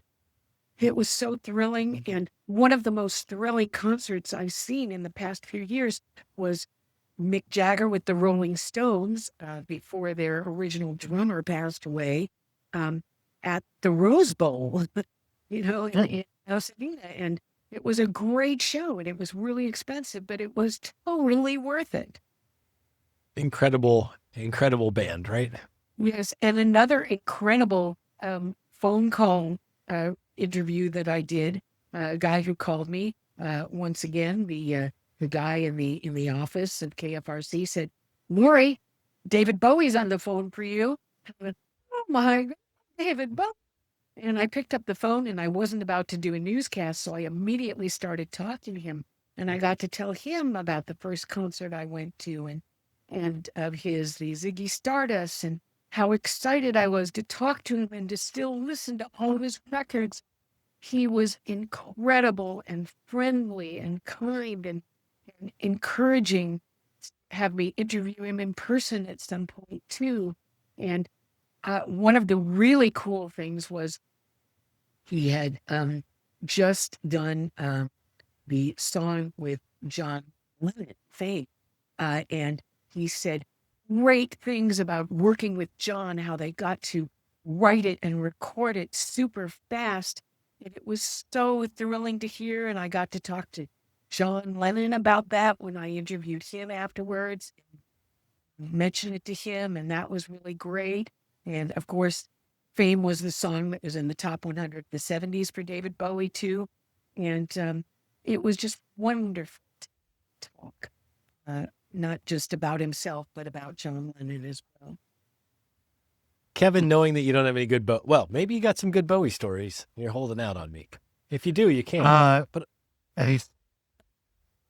[SPEAKER 2] it was so thrilling. And one of the most thrilling concerts I've seen in the past few years was Mick Jagger with the Rolling Stones before their original drummer passed away at the Rose Bowl, in Pasadena. And it was a great show, and it was really expensive, but it was totally worth it.
[SPEAKER 1] Incredible band, right?
[SPEAKER 2] Yes. And another incredible phone call interview that I did, a guy who called me once again, the guy in the office at KFRC said, Laurie, David Bowie's on the phone for you. I went, oh my God, David Bowie. And I picked up the phone, and I wasn't about to do a newscast, so I immediately started talking to him. And I got to tell him about the first concert I went to and of his, the Ziggy Stardust, and how excited I was to talk to him and to still listen to all of his records. He was incredible and friendly and kind and encouraging. Have me interview him in person at some point too. And one of the really cool things was he had just done the song with John Lennon, Fame. And he said great things about working with John, how they got to write it and record it super fast. And it was so thrilling to hear. And I got to talk to John Lennon about that when I interviewed him afterwards, mentioned it to him, and that was really great. And of course, Fame was the song that was in the top 100 the 70s for David Bowie too. And it was just wonderful to talk, not just about himself, but about John Lennon as well.
[SPEAKER 1] Kevin, knowing that you don't have any good maybe you got some good Bowie stories and you're holding out on me. If you do, you can. But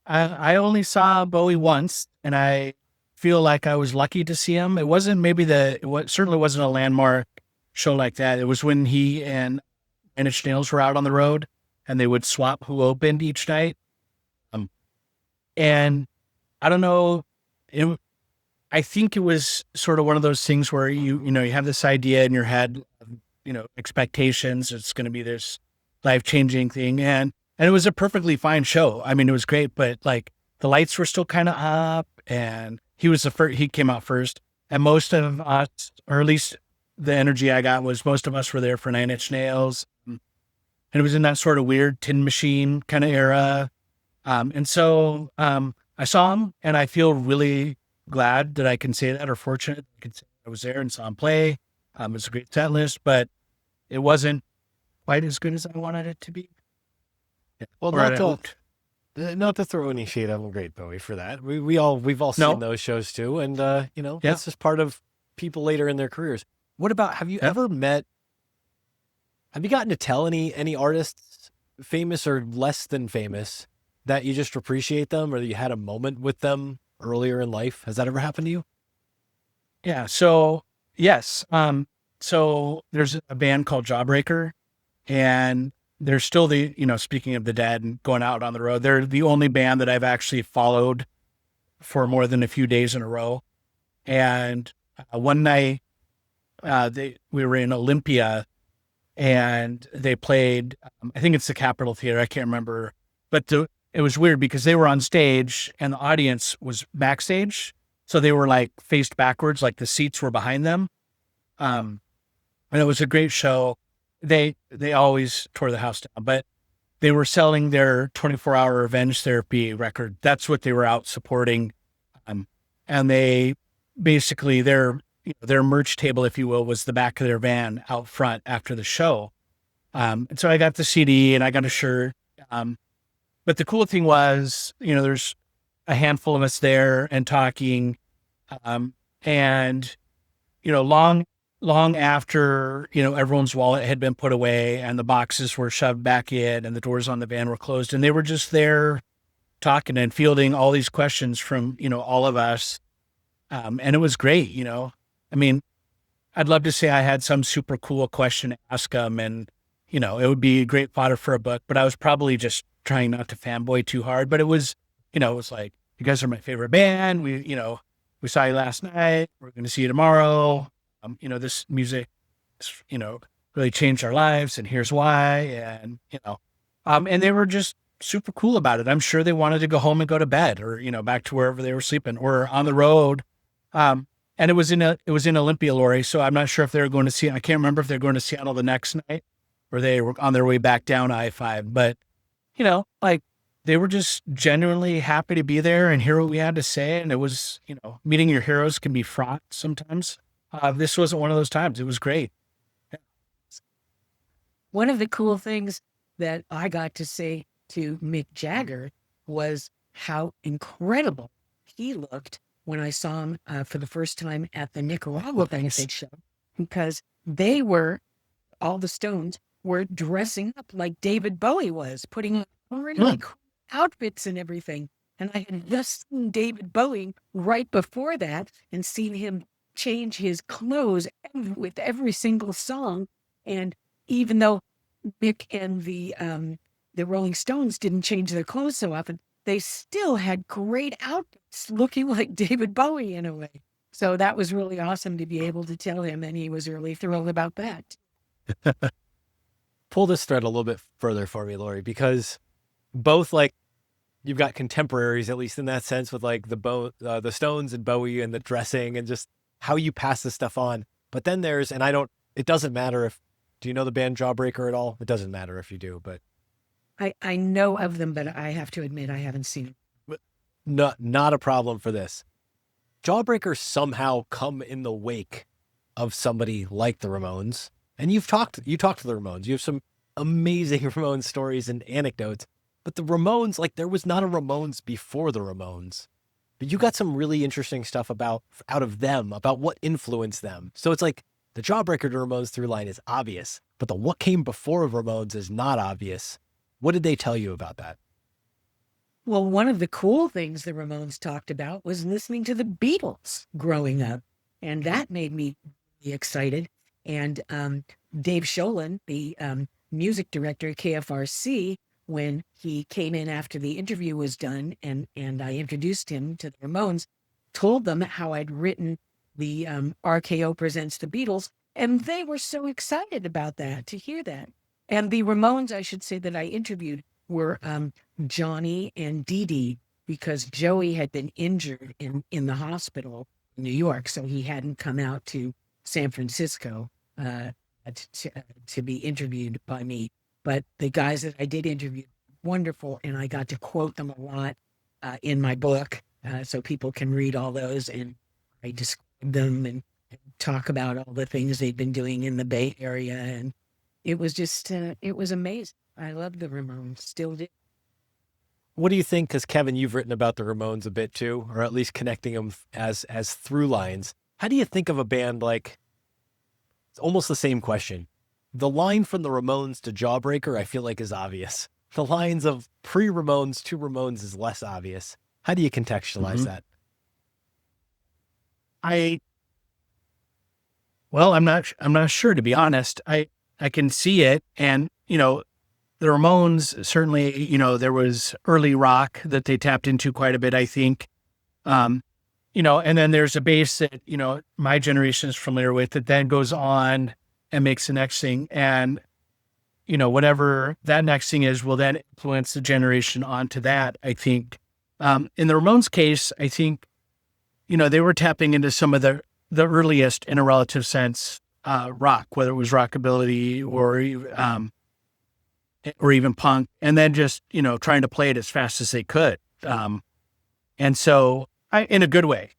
[SPEAKER 3] I only saw Bowie once, and I feel like I was lucky to see him. It wasn't certainly wasn't a landmark show like that. It was when he and Nine Inch Nails were out on the road, and they would swap who opened each night. And I don't know, I think it was sort of one of those things where you have this idea in your head, expectations. It's going to be this life-changing thing. And it was a perfectly fine show. I mean, it was great, but like the lights were still kind of up, and he came out first. And most of us, or at least the energy I got, was most of us were there for Nine Inch Nails. And it was in that sort of weird Tin Machine kind of era. And so I saw him, and I feel really glad that I can say that, or fortunate I can say I was there and saw him play. It was a great set list, but it wasn't quite as good as I wanted it to be. Yeah.
[SPEAKER 1] Well, not to throw any shade on Great Bowie for that. We've all seen those shows too, and that's just part of people later in their careers. What about, have you gotten to tell any artists, famous or less than famous, that you just appreciate them, or that you had a moment with them earlier in life? Has that ever happened to you?
[SPEAKER 3] Yeah. So yes. So there's a band called Jawbreaker, and they're still speaking of the dead and going out on the road, they're the only band that I've actually followed for more than a few days in a row. And one night we were in Olympia, and they played, I think it's the Capitol Theater. I can't remember, but it was weird because they were on stage and the audience was backstage. So they were like faced backwards, like the seats were behind them. And it was a great show. They always tore the house down, but they were selling their 24-hour Revenge Therapy record. That's what they were out supporting. And they basically, their merch table, if you will, was the back of their van out front after the show. And so I got the CD and I got a shirt. But the cool thing was, there's a handful of us there and talking. And, long after, everyone's wallet had been put away and the boxes were shoved back in and the doors on the van were closed, and they were just there talking and fielding all these questions from, all of us. And it was great, I mean, I'd love to say I had some super cool question to ask them and, it would be great fodder for a book, but I was probably just trying not to fanboy too hard. But it was, it was like, you guys are my favorite band. We saw you last night. We're going to see you tomorrow. This music, really changed our lives, and here's why. And, and they were just super cool about it. I'm sure they wanted to go home and go to bed or, back to wherever they were sleeping or on the road. And it was in Olympia, Laurie. So I'm not sure if they were going to see, I can't remember if they're going to Seattle the next night or they were on their way back down I-5, but they were just genuinely happy to be there and hear what we had to say. And it was, meeting your heroes can be fraught sometimes. This wasn't one of those times. It was great.
[SPEAKER 2] One of the cool things that I got to say to Mick Jagger was how incredible he looked when I saw him for the first time at the Nicaragua benefit show, because all the Stones were dressing up like David Bowie was, putting on really cool outfits and everything. And I had just seen David Bowie right before that and seen him change his clothes with every single song. And even though Mick and the Rolling Stones didn't change their clothes so often, they still had great outfits looking like David Bowie in a way. So that was really awesome to be able to tell him, and he was really thrilled about that.
[SPEAKER 1] Pull this thread a little bit further for me, Laurie, because both, like, you've got contemporaries, at least in that sense, with like the Stones and Bowie and the dressing and just how you pass this stuff on. But then there's, and it doesn't matter if, do you know the band Jawbreaker at all? It doesn't matter if you do, but.
[SPEAKER 2] I know of them, but I have to admit, I haven't seen them.
[SPEAKER 1] Not a problem for this. Jawbreaker somehow come in the wake of somebody like the Ramones. And you talked to the Ramones. You have some amazing Ramones stories and anecdotes. But the Ramones, like, there was not a Ramones before the Ramones. But you got some really interesting stuff out of them, about what influenced them. So it's like the Jawbreaker to Ramones through line is obvious, but the what came before Ramones is not obvious. What did they tell you about that?
[SPEAKER 2] Well, one of the cool things the Ramones talked about was listening to the Beatles growing up. And that made me really excited. And Dave Sholin, the music director at KFRC, when he came in after the interview was done and I introduced him to the Ramones, told them how I'd written the RKO Presents the Beatles, and they were so excited about that, to hear that. And the Ramones, I should say, that I interviewed were Johnny and Dee Dee, because Joey had been injured in the hospital in New York, so he hadn't come out to San Francisco to be interviewed by me. But the guys that I did interview, wonderful, and I got to quote them a lot in my book, so people can read all those, and I describe them and talk about all the things they've been doing in the Bay Area, and it was just, it was amazing. I loved the Ramones, still do.
[SPEAKER 1] What do you think? Because Kevin, you've written about the Ramones a bit too, or at least connecting them as through lines. How do you think of a band like? It's almost the same question. The line from the Ramones to Jawbreaker, I feel like, is obvious. The lines of pre-Ramones to Ramones is less obvious. How do you contextualize that?
[SPEAKER 3] Well, I'm not sure, to be honest. I can see it, and the Ramones certainly, there was early rock that they tapped into quite a bit, I think. And then there's a bass that, my generation is familiar with that then goes on and makes the next thing. And whatever that next thing is will then influence the generation onto that. I think in the Ramones case, I think, they were tapping into some of the earliest, in a relative sense, rock, whether it was rockabilly or even punk, and then just, trying to play it as fast as they could. And so in a good way.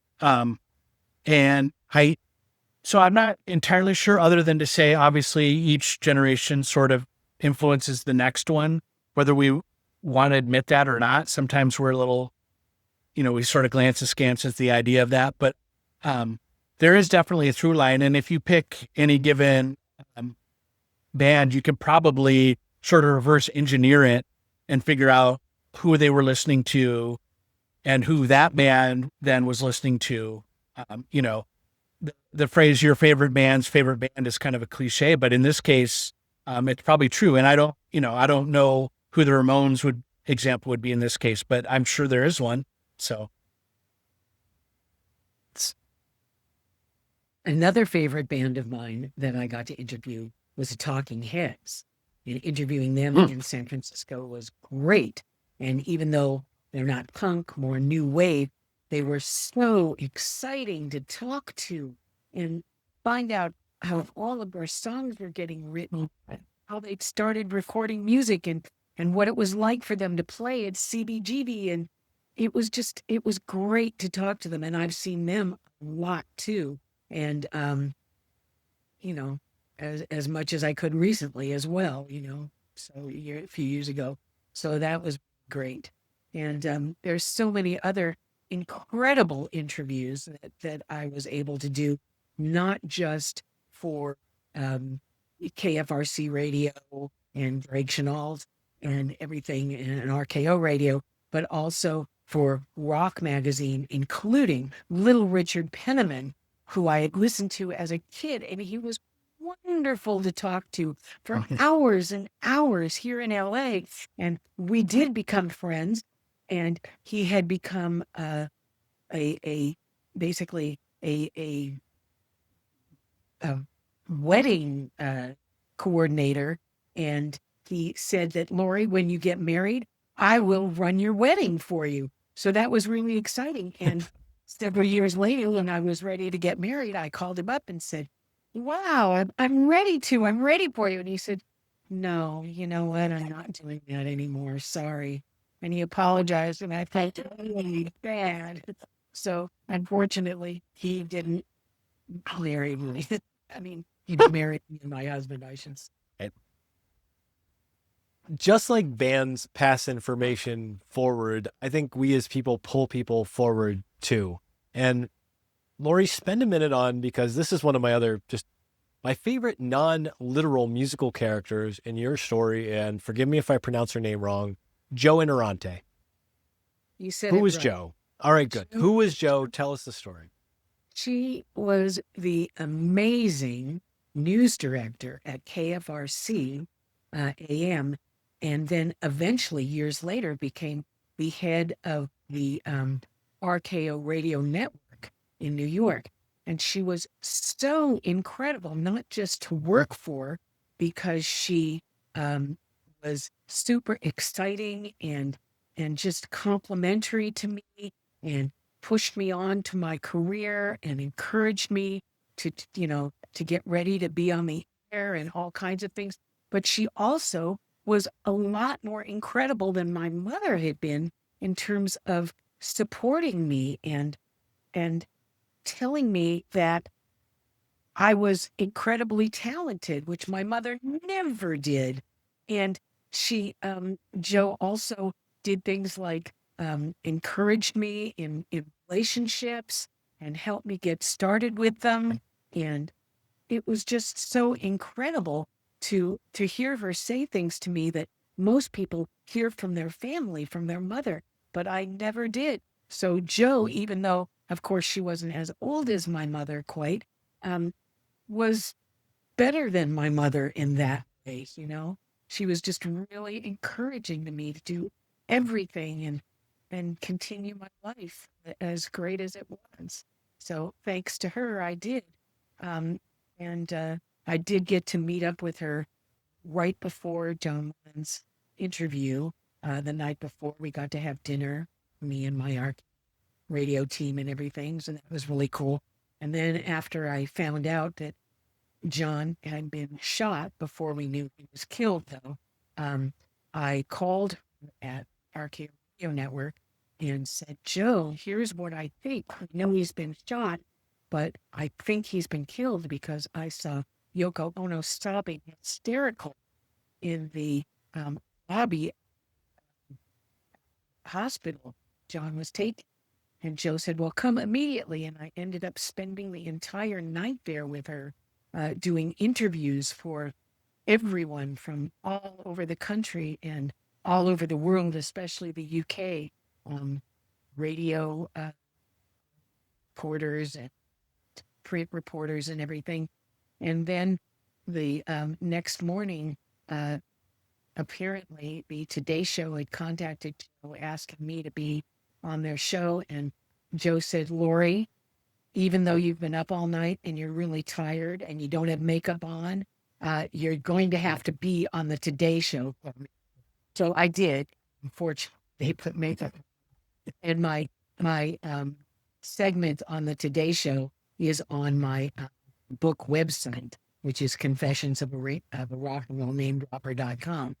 [SPEAKER 3] So I'm not entirely sure, other than to say, obviously each generation sort of influences the next one, whether we want to admit that or not. Sometimes we're a little, we sort of glance askance at the idea of that, but there is definitely a through line. And if you pick any given band, you can probably sort of reverse engineer it and figure out who they were listening to and who that band then was listening to. The phrase "your favorite band's favorite band" is kind of a cliche, but in this case, it's probably true. And I don't know who the Ramones example would be in this case, but I'm sure there is one. So
[SPEAKER 2] another favorite band of mine that I got to interview was the Talking Heads. And interviewing them in San Francisco was great. And even though they're not punk, more new wave, they were so exciting to talk to and find out how all of their songs were getting written, how they'd started recording music and what it was like for them to play at CBGB. And it was great to talk to them. And I've seen them a lot too. And, as much as I could recently as well, so a few years ago. So that was great. And there's so many other incredible interviews that I was able to do, not just for KFRC radio and Greg Chenault and everything in RKO radio, but also for Rock Magazine, including Little Richard Penniman, who I had listened to as a kid, and he was wonderful to talk to for hours and hours here in LA. And we did become friends, and he had become basically a wedding coordinator. And he said that, Laurie, when you get married, I will run your wedding for you. So that was really exciting. And several years later, when I was ready to get married, I called him up and said, wow, I'm ready for you. And he said, no, you know what? I'm not doing that anymore. Sorry. And he apologized, and I felt really bad. So unfortunately, he didn't marry me. I mean, he married me and my husband, I should say.
[SPEAKER 1] Just like bands pass information forward, I think we as people pull people forward too. And Laurie, spend a minute on, because this is one of my favorite non-literal musical characters in your story, and forgive me if I pronounce her name wrong, Jo Inarante.
[SPEAKER 2] You said
[SPEAKER 1] Who was Jo? All right, good. Who was Jo? Tell us the story.
[SPEAKER 2] She was the amazing news director at KFRC AM, and then eventually, years later, became the head of the RKO radio network in New York. And she was so incredible, not just to work for, because she was super exciting and just complimentary to me and pushed me on to my career and encouraged me to get ready to be on the air and all kinds of things. But she also was a lot more incredible than my mother had been in terms of supporting me and telling me that I was incredibly talented, which my mother never did. And she, Jo, also did things like encouraged me in relationships and helped me get started with them. And it was just so incredible to hear her say things to me that most people hear from their family, from their mother, but I never did. So Jo, even though, of course, she wasn't as old as my mother quite, was better than my mother in that way, She was just really encouraging to me to do everything and continue my life as great as it was. So thanks to her, I did. And I did get to meet up with her right before John Lennon's interview, the night before, we got to have dinner, me and my radio team and everything. So that was really cool. And then after I found out that John had been shot before we knew he was killed, though, I called at RK Radio Network and said, Joe, here's what I think. I know he's been shot, but I think he's been killed because I saw Yoko Ono sobbing hysterical in the lobby hospital John was taken. And Joe said, well, come immediately. And I ended up spending the entire night there with her, doing interviews for everyone from all over the country and all over the world, especially the UK, radio reporters and print reporters and everything. And then the next morning, apparently the Today Show had contacted Joe asking me to be on their show. And Joe said, Laurie, even though you've been up all night and you're really tired and you don't have makeup on, you're going to have to be on the Today Show for me. So I did. Unfortunately, they put makeup on. And my segment on the Today Show is on my book website, which is confessions of a rock and roll name dropper.com.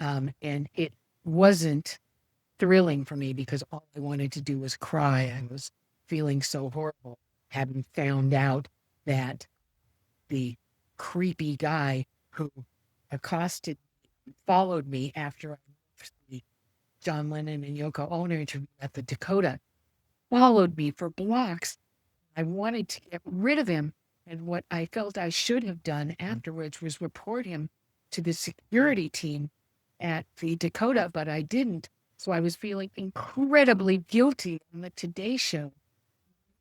[SPEAKER 2] And it wasn't thrilling for me because all I wanted to do was cry. I was feeling so horrible, having found out that the creepy guy who followed me after I left the John Lennon and Yoko Ono interview at the Dakota, followed me for blocks. I wanted to get rid of him. And what I felt I should have done afterwards was report him to the security team at the Dakota, but I didn't. So I was feeling incredibly guilty on the Today Show,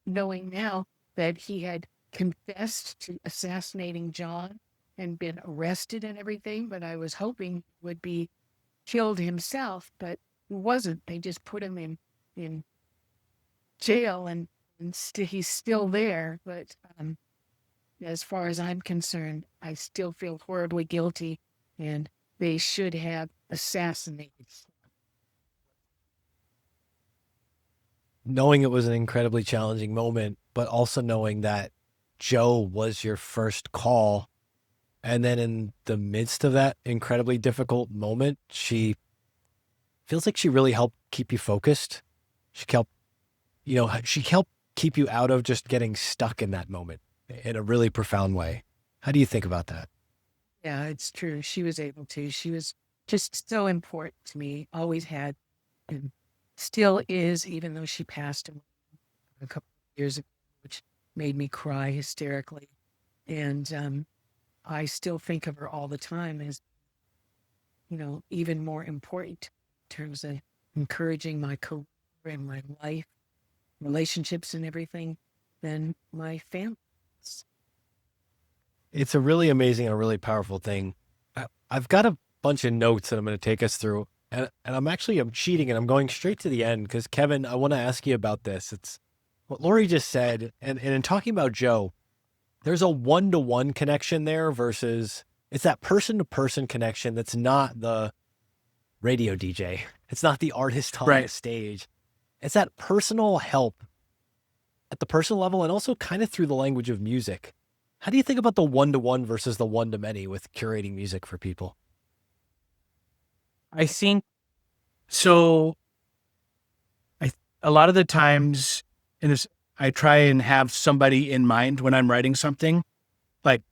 [SPEAKER 2] knowing now that he had confessed to assassinating John and been arrested and everything, but I was hoping he would be killed himself, but he wasn't. They just put him in jail and he's still there. But as far as I'm concerned, I still feel horribly guilty, and they should have assassinated.
[SPEAKER 1] Knowing it was an incredibly challenging moment, but also knowing that Joe was your first call. And then in the midst of that incredibly difficult moment, she feels like she really helped keep you focused. She helped keep you out of just getting stuck in that moment in a really profound way. How do you think about that?
[SPEAKER 2] Yeah, it's true. She was able to. She was just so important to me, always had, and still is, even though she passed away a couple of years ago, which made me cry hysterically. And I still think of her all the time as, even more important in terms of encouraging my career and my life, relationships and everything than my family.
[SPEAKER 1] It's a really amazing and a really powerful thing. I've got a bunch of notes that I'm going to take us through. And I'm cheating and I'm going straight to the end because, Kevin, I want to ask you about this. It's what Laurie just said. And in talking about Joe, there's a one-to-one connection there versus it's that person-to-person connection that's not the radio DJ. It's not the artist on the stage. It's that personal help at the personal level and also kind of through the language of music. How do you think about the one-to-one versus the one-to-many with curating music for people?
[SPEAKER 3] I think so. A lot of the times I try and have somebody in mind when I'm writing something. Like,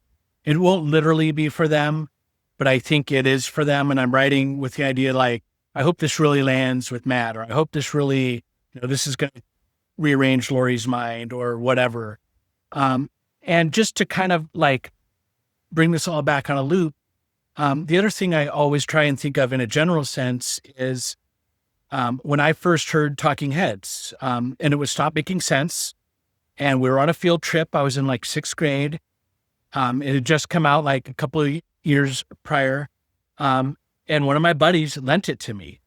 [SPEAKER 3] it won't literally be for them, but I think it is for them. And I'm writing with the idea, like, I hope this really lands with Matt, or I hope this really, this is going to rearrange Laurie's mind or whatever. And just to kind of like bring this all back on a loop, the other thing I always try and think of in a general sense is when I first heard Talking Heads, and it would stop making sense. And we were on a field trip. I was in like 6th grade. It had just come out like a couple of years prior. And one of my buddies lent it to me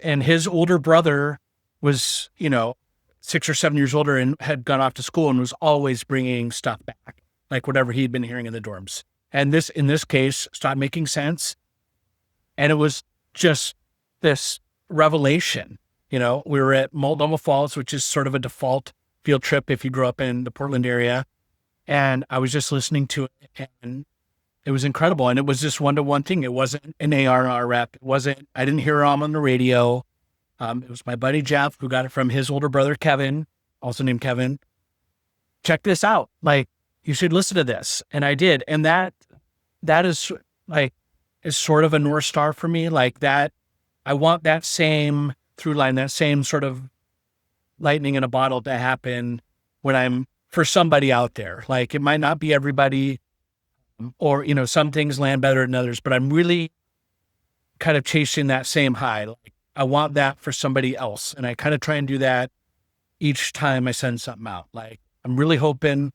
[SPEAKER 3] and his older brother was, 6 or 7 years older and had gone off to school and was always bringing stuff back, like whatever he'd been hearing in the dorms. And this, in this case, stopped making sense. And it was just this revelation. We were at Multnomah Falls, which is sort of a default field trip if you grew up in the Portland area. And I was just listening to it, and it was incredible. And it was just one-to-one thing. It wasn't an A&R rep. I didn't hear him on the radio. It was my buddy Jeff who got it from his older brother, Kevin, also named Kevin. Check this out. Like, you should listen to this. And I did. And that is sort of a North Star for me. Like that, I want that same through line, that same sort of lightning in a bottle to happen when I'm for somebody out there. Like, it might not be everybody, or, some things land better than others, but I'm really kind of chasing that same high. Like, I want that for somebody else. And I kind of try and do that each time I send something out. Like, I'm really hoping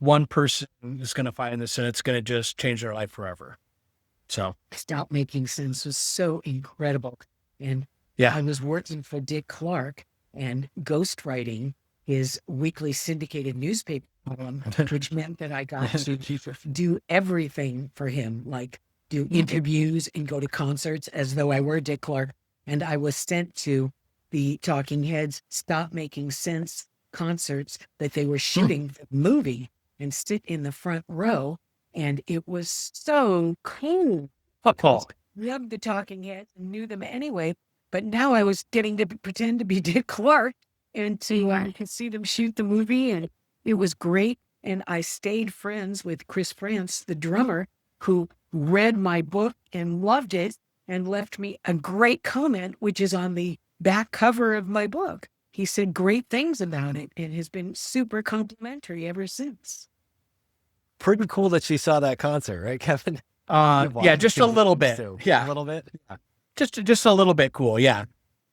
[SPEAKER 3] one person is going to find this and it's going to just change their life forever. So
[SPEAKER 2] Stop Making Sense was so incredible. And
[SPEAKER 3] yeah,
[SPEAKER 2] I was working for Dick Clark and ghostwriting his weekly syndicated newspaper column, which meant that I got to do everything for him, like do interviews and go to concerts as though I were Dick Clark. And I was sent to the Talking Heads Stop Making Sense concerts that they were shooting the movie and sit in the front row. And it was so cool. Loved the Talking Heads and knew them anyway. But now I was getting to pretend to be Dick Clark and to see them shoot the movie. And it was great. And I stayed friends with Chris France, the drummer, who read my book and loved it and left me a great comment, which is on the back cover of my book. He said great things about it and has been super complimentary ever since.
[SPEAKER 1] Pretty cool that she saw that concert, right, Kevin?
[SPEAKER 3] Yeah, just a little bit. Yeah,
[SPEAKER 1] a little bit.
[SPEAKER 3] Yeah. Just a little bit cool. Yeah,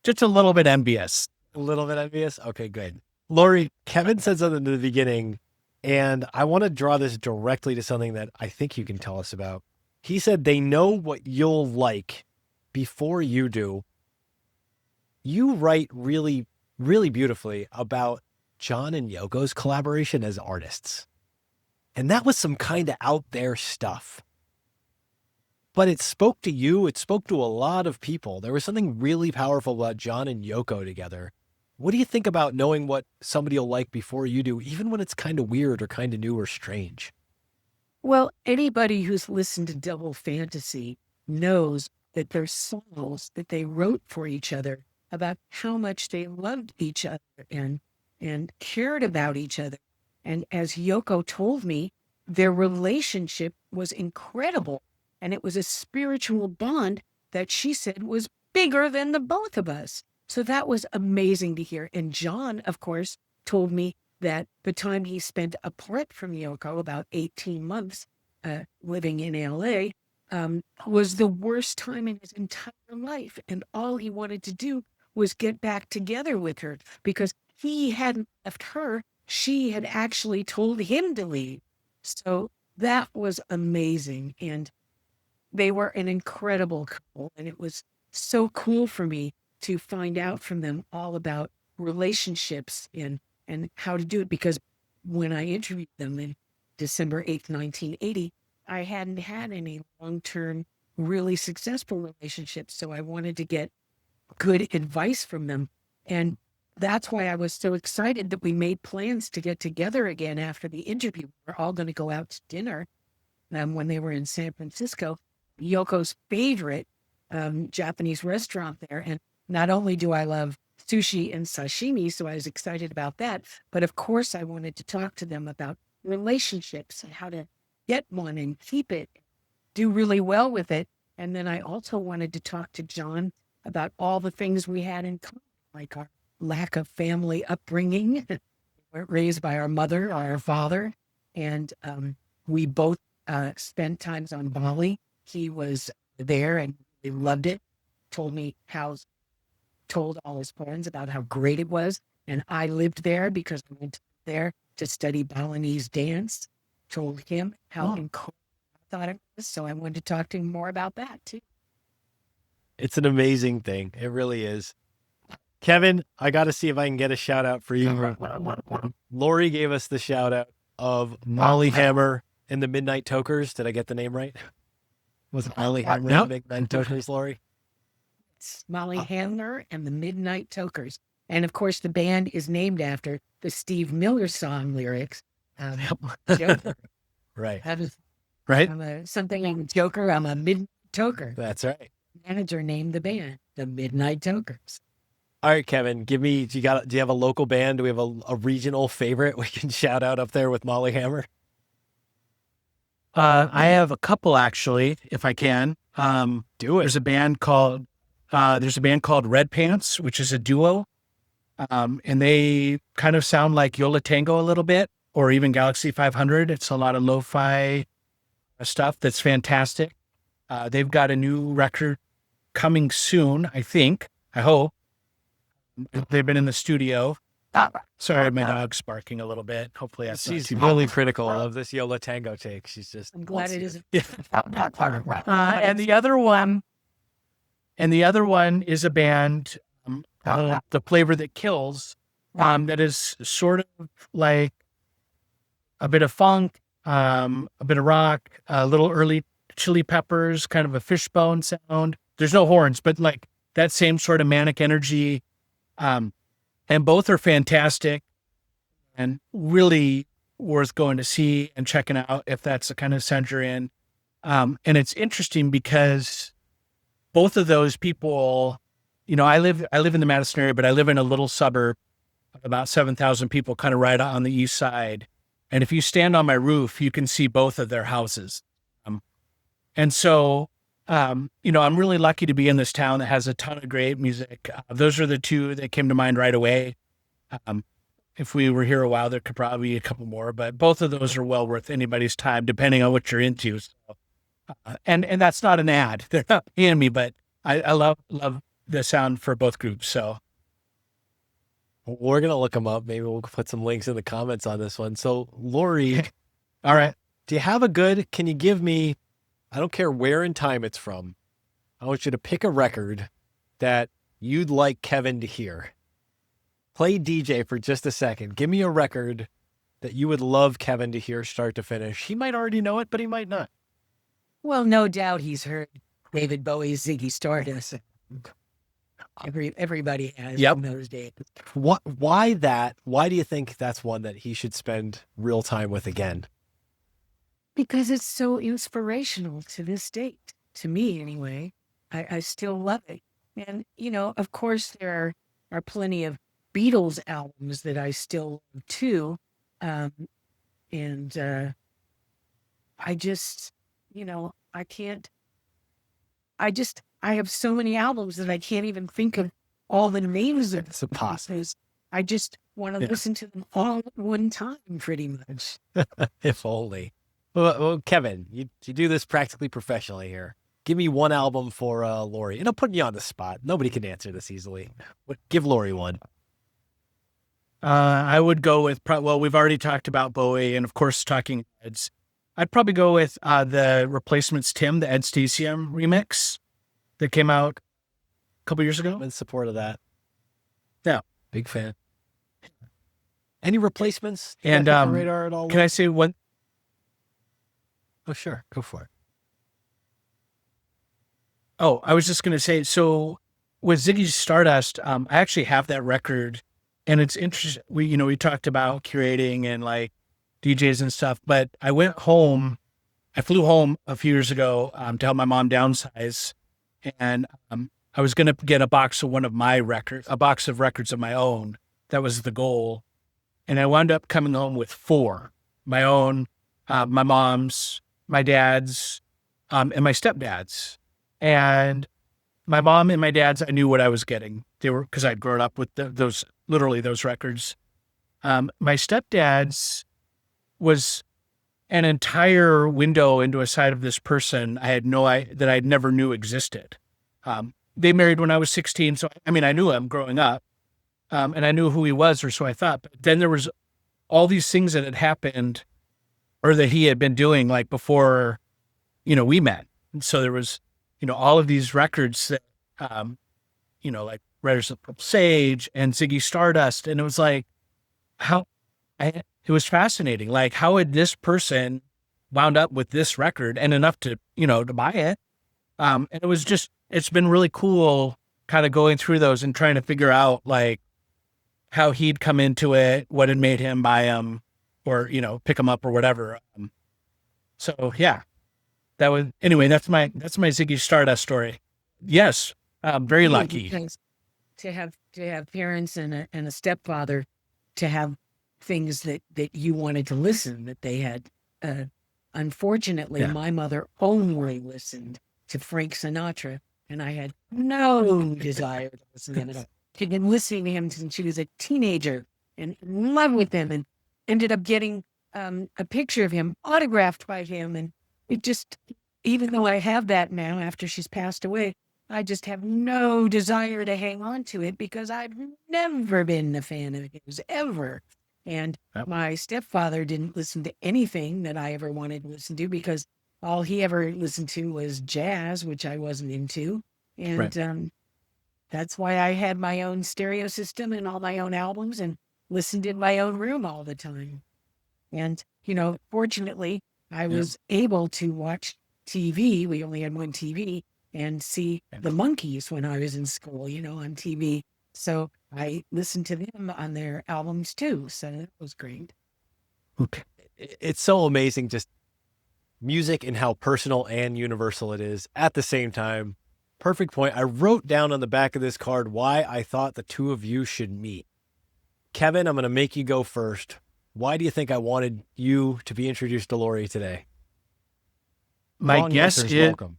[SPEAKER 3] just a little bit envious.
[SPEAKER 1] A little bit envious. Okay, good. Laurie, Kevin said something in the beginning, and I want to draw this directly to something that I think you can tell us about. He said they know what you'll like before you do. You write really, really beautifully about John and Yoko's collaboration as artists. And that was some kind of out there stuff. But it spoke to you. It spoke to a lot of people. There was something really powerful about John and Yoko together. What do you think about knowing what somebody will like before you do, even when it's kind of weird or kind of new or strange?
[SPEAKER 2] Well, anybody who's listened to Double Fantasy knows that there's songs that they wrote for each other about how much they loved each other and cared about each other. And as Yoko told me, their relationship was incredible. And it was a spiritual bond that she said was bigger than the both of us. So that was amazing to hear. And John, of course, told me that the time he spent apart from Yoko, about 18 months living in LA, was the worst time in his entire life. And all he wanted to do was get back together with her because he hadn't left her. She had actually told him to leave. So that was amazing. And they were an incredible couple. And it was so cool for me to find out from them all about relationships and how to do it. Because when I interviewed them in December 8th, 1980, I hadn't had any long-term, really successful relationships. So I wanted to get good advice from them. And that's why I was so excited that we made plans to get together again after the interview. We're all going to go out to dinner when they were in San Francisco, Yoko's favorite Japanese restaurant there. And not only do I love sushi and sashimi, so I was excited about that, but of course I wanted to talk to them about relationships and how to get one and keep it, do really well with it. And then I also wanted to talk to John about all the things we had in common, like our lack of family upbringing. We were raised by our mother or our father. And we both spent times on Bali. He was there and he loved it. Told all his friends about how great it was. And I lived there because I went there to study Balinese dance. Told him how incredible I thought it was. So I wanted to talk to him more about that too.
[SPEAKER 1] It's an amazing thing. It really is. Kevin, I got to see if I can get a shout out for you. Laurie gave us the shout out of Molly Hammer And the Midnight Tokers, did I get the name right? Was it Molly Hammer
[SPEAKER 3] no.
[SPEAKER 1] and the Midnight Tokers, Laurie?
[SPEAKER 2] It's Molly Handler and the Midnight Tokers. And of course, the band is named after the Steve Miller song lyrics. Joker.
[SPEAKER 1] Right.
[SPEAKER 3] Right?
[SPEAKER 2] Something like Joker, I'm a Midnight Toker.
[SPEAKER 1] That's right.
[SPEAKER 2] Manager named the band the Midnight Tokers.
[SPEAKER 1] All right, Kevin, do you have a local band? Do we have a regional favorite we can shout out up there with Molly Hammer?
[SPEAKER 3] I have a couple actually, if I can.
[SPEAKER 1] Do it.
[SPEAKER 3] There's a band called Red Pants, which is a duo. And they kind of sound like Yola Tango a little bit, or even Galaxy 500. It's a lot of lo-fi stuff that's fantastic. They've got a new record coming soon, I hope. They've been in the studio. Sorry, my dog's barking a little bit. Hopefully that's
[SPEAKER 1] She's
[SPEAKER 3] not
[SPEAKER 1] really critical of this Yola Tango take. She's just.
[SPEAKER 2] I'm glad it isn't.
[SPEAKER 3] and the other one is a band, The Flavor That Kills, that is sort of like a bit of funk, a bit of rock, a little early Chili Peppers, kind of a Fishbone sound. There's no horns, but like that same sort of manic energy. And both are fantastic and really worth going to see and checking out if that's the kind of sound you're in. And it's interesting because both of those people, I live in the Madison area, but I live in a little suburb of about 7,000 people, kind of right on the east side. And if you stand on my roof, you can see both of their houses. And so, I'm really lucky to be in this town that has a ton of great music. Those are the two that came to mind right away. If we were here a while, there could probably be a couple more, but both of those are well worth anybody's time, depending on what you're into. So, and that's not an ad. They're not paying me, but I love the sound for both groups. So
[SPEAKER 1] we're going to look them up. Maybe we'll put some links in the comments on this one. So Laurie,
[SPEAKER 3] all right.
[SPEAKER 1] Do you have can you give me, I don't care where in time it's from, I want you to pick a record that you'd like Kevin to hear. Play DJ for just a second. Give me a record that you would love Kevin to hear start to finish. He might already know it, but he might not.
[SPEAKER 2] Well, no doubt he's heard David Bowie's Ziggy Stardust. Everybody has in those days.
[SPEAKER 1] Why that? Why do you think that's one that he should spend real time with again?
[SPEAKER 2] Because it's so inspirational to this date. To me, anyway. I still love it. And, of course, there are plenty of Beatles albums that I still love, too. I just, I have so many albums that I can't even think of all the names of.
[SPEAKER 1] It's impossible.
[SPEAKER 2] I just want to listen to them all at one time, pretty much.
[SPEAKER 1] If only. Well, Kevin, you do this practically professionally here. Give me one album for Laurie. And I'm putting you on the spot. Nobody can answer this easily. Give Laurie one.
[SPEAKER 3] I would go with, we've already talked about Bowie and, of course, Talking Heads. I'd probably go with the Replacements' Tim, the Ed Stasium remix that came out a couple years ago.
[SPEAKER 1] I'm in support of that.
[SPEAKER 3] Yeah.
[SPEAKER 1] Big fan. Any Replacements?
[SPEAKER 3] And
[SPEAKER 1] radar at all?
[SPEAKER 3] Can I say one?
[SPEAKER 1] Oh, sure. Go for it.
[SPEAKER 3] Oh, I was just going to say, so with Ziggy Stardust, I actually have that record, and it's interesting. We talked about curating and like DJs and stuff, but I flew home a few years ago to help my mom downsize, and I was going to get a box of a box of records of my own. That was the goal. And I wound up coming home with 4, my own, my mom's, my dad's, and my stepdad's. And my mom and my dad's, I knew what I was getting. They were, because I'd grown up with those records. My stepdad's was an entire window into a side of this person that I never knew existed. They married when I was 16. So, I knew him growing up, and I knew who he was, or so I thought. But then there was all these things that had happened or that he had been doing like before, we met. And so there was, all of these records that, like Riders of the Purple Sage and Ziggy Stardust. And it was like, it was fascinating. Like, how had this person wound up with this record and enough to, to buy it. And it was just, it's been really cool kind of going through those and trying to figure out like how he'd come into it, what had made him buy them or, pick them up or whatever. So yeah, anyway, that's my Ziggy Stardust story. Yes. Very
[SPEAKER 2] Yeah,
[SPEAKER 3] lucky.
[SPEAKER 2] because to have parents and a stepfather, to have things that you wanted to listen that they had. Unfortunately,
[SPEAKER 3] Yeah.
[SPEAKER 2] my mother only listened to Frank Sinatra, and I had no desire to listen to him. She'd been listening to him since she was a teenager and in love with him, and ended up getting a picture of him autographed by him. And it just, even though I have that now after she's passed away, I just have no desire to hang on to it because I've never been a fan of his, ever. And
[SPEAKER 3] Yep.
[SPEAKER 2] my stepfather didn't listen to anything that I ever wanted to listen to because all he ever listened to was jazz, which I wasn't into. And
[SPEAKER 3] Right.
[SPEAKER 2] that's why I had my own stereo system and all my own albums and listened in my own room all the time. And, fortunately, I was able to watch TV. We only had one TV, and see the Monkees when I was in school, on TV. So I listened to them on their albums too. So that was great.
[SPEAKER 3] Okay.
[SPEAKER 1] It's so amazing, just music and how personal and universal it is at the same time. Perfect point. I wrote down on the back of this card why I thought the two of you should meet. Kevin, I'm going to make you go first. Why do you think I wanted you to be introduced to Laurie today?
[SPEAKER 3] My
[SPEAKER 1] Wrong
[SPEAKER 3] guess
[SPEAKER 1] answer is
[SPEAKER 3] is
[SPEAKER 1] welcome.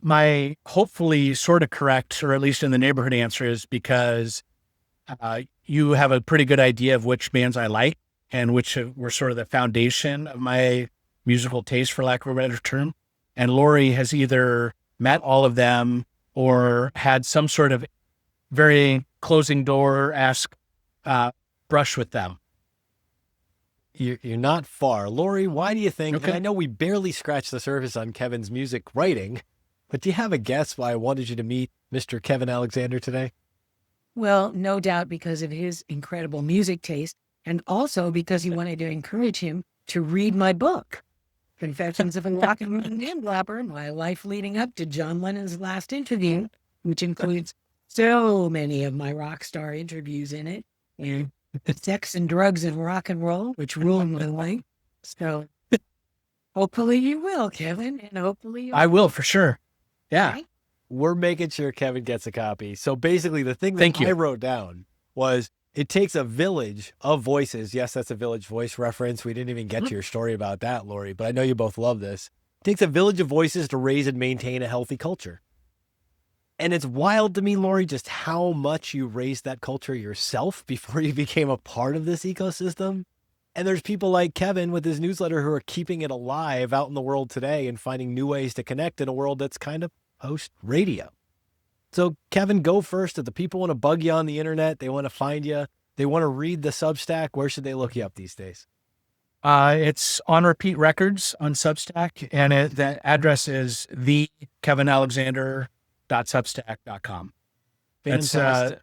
[SPEAKER 3] my hopefully sort of correct, or at least in the neighborhood answer, is because you have a pretty good idea of which bands I like and which were sort of the foundation of my musical taste, for lack of a better term. And Laurie has either met all of them or had some sort of very closing door-esque brush with them.
[SPEAKER 1] You're not far. Laurie, why do you think,
[SPEAKER 3] Okay.
[SPEAKER 1] and I know we barely scratched the surface on Kevin's music writing, but do you have a guess why I wanted you to meet Mr. Kevin Alexander today?
[SPEAKER 2] Well, no doubt because of his incredible music taste, and also because he wanted to encourage him to read my book, Confessions of a Rock and Roll Landlopper, My Life Leading Up to John Lennon's Last Interview, which includes so many of my rock star interviews in it, and sex and drugs and rock and roll, which ruined my life. So hopefully you will, Kevin, and hopefully
[SPEAKER 3] I will, for sure. Yeah.
[SPEAKER 2] Okay.
[SPEAKER 1] We're making sure Kevin gets a copy. So basically the thing that
[SPEAKER 3] Thank you.
[SPEAKER 1] I wrote down was it takes a village of voices. Yes, that's a Village Voice reference. We didn't even get to your story about that, Laurie, but I know you both love this. It takes a village of voices to raise and maintain a healthy culture. And it's wild to me, Laurie, just how much you raised that culture yourself before you became a part of this ecosystem. And there's people like Kevin with his newsletter who are keeping it alive out in the world today and finding new ways to connect in a world that's kind of post-radio. So Kevin, go first. If the people want to bug you on the internet, they want to find you, they want to read the Substack, where should they look you up these days?
[SPEAKER 3] It's On Repeat Records on Substack, and the address is thekevinalexander.substack.com.
[SPEAKER 1] Fantastic.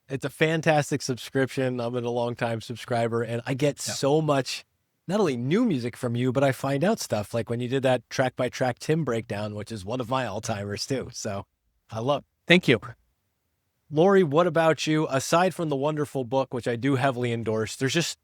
[SPEAKER 1] It's a fantastic subscription. I'm a longtime subscriber, and I get so much, not only new music from you, but I find out stuff like when you did that track by track Tim breakdown, which is one of my all-timers too. So I love it.
[SPEAKER 3] Thank you.
[SPEAKER 1] Laurie, what about you? Aside from the wonderful book, which I do heavily endorse, there's just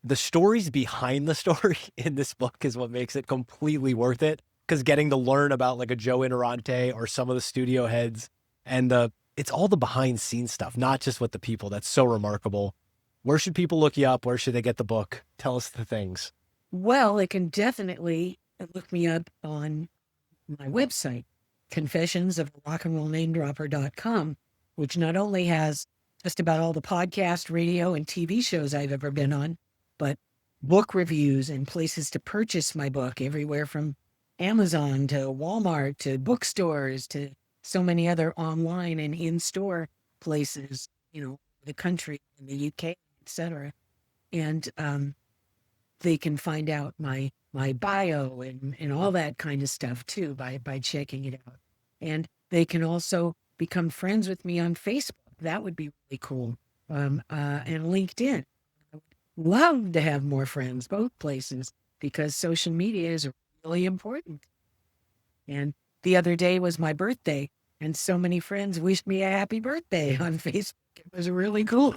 [SPEAKER 1] the stories behind the story in this book is what makes it completely worth it. Because getting to learn about like a Joe Interante or some of the studio heads, and it's all the behind scenes stuff, not just with the people. That's so remarkable. Where should people look you up? Where should they get the book? Tell us the things.
[SPEAKER 2] Well, they can definitely look me up on my website, confessionsofrockandrollnamedropper.com, which not only has just about all the podcast, radio, and TV shows I've ever been on, but book reviews and places to purchase my book everywhere from Amazon to Walmart to bookstores to so many other online and in-store places, the country, in the UK, etc. And they can find out my bio and all that kind of stuff too by checking it out. And they can also become friends with me on Facebook. That would be really cool. And LinkedIn. I would love to have more friends, both places, because social media is really important. And the other day was my birthday, and so many friends wished me a happy birthday on Facebook. It was really cool.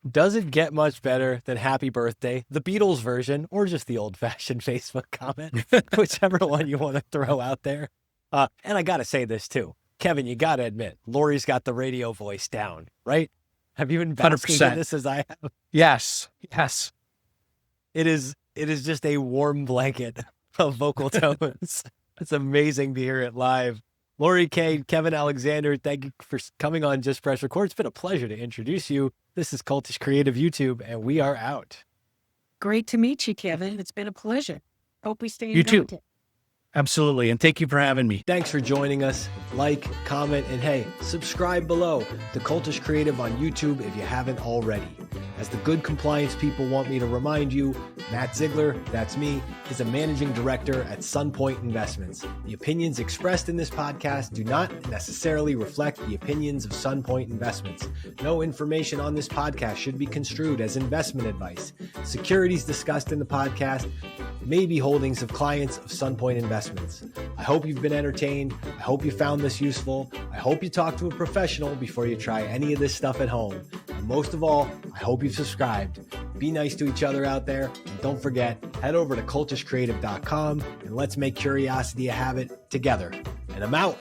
[SPEAKER 1] Does it get much better than happy birthday, the Beatles version, or just the old-fashioned Facebook comment? Whichever one you want to throw out there. And I got to say this too. Kevin, you got to admit, Laurie's got the radio voice down, right? Have you been basking in this as I have?
[SPEAKER 3] Yes.
[SPEAKER 1] It is just a warm blanket of vocal tones. It's amazing to hear it live. Laurie Kaye, Kevin Alexander, thank you for coming on Just Press Record. It's been a pleasure to introduce you. This is Cultish Creative YouTube, and we are out.
[SPEAKER 2] Great to meet you, Kevin. It's been a pleasure. Hope we stay in
[SPEAKER 3] You too.
[SPEAKER 2] contact.
[SPEAKER 3] Absolutely. And thank you for having me.
[SPEAKER 1] Thanks for joining us. Like, comment, and hey, subscribe below to Cultish Creative on YouTube if you haven't already. As the good compliance people want me to remind you, Matt Ziegler, that's me, is a managing director at Sunpoint Investments. The opinions expressed in this podcast do not necessarily reflect the opinions of Sunpoint Investments. No information on this podcast should be construed as investment advice. Securities discussed in the podcast may be holdings of clients of Sunpoint Investments. I hope you've been entertained. I hope you found this useful. I hope you talk to a professional before you try any of this stuff at home. And most of all, I hope you've subscribed. Be nice to each other out there. And don't forget, head over to cultishcreative.com and let's make curiosity a habit together. And I'm out.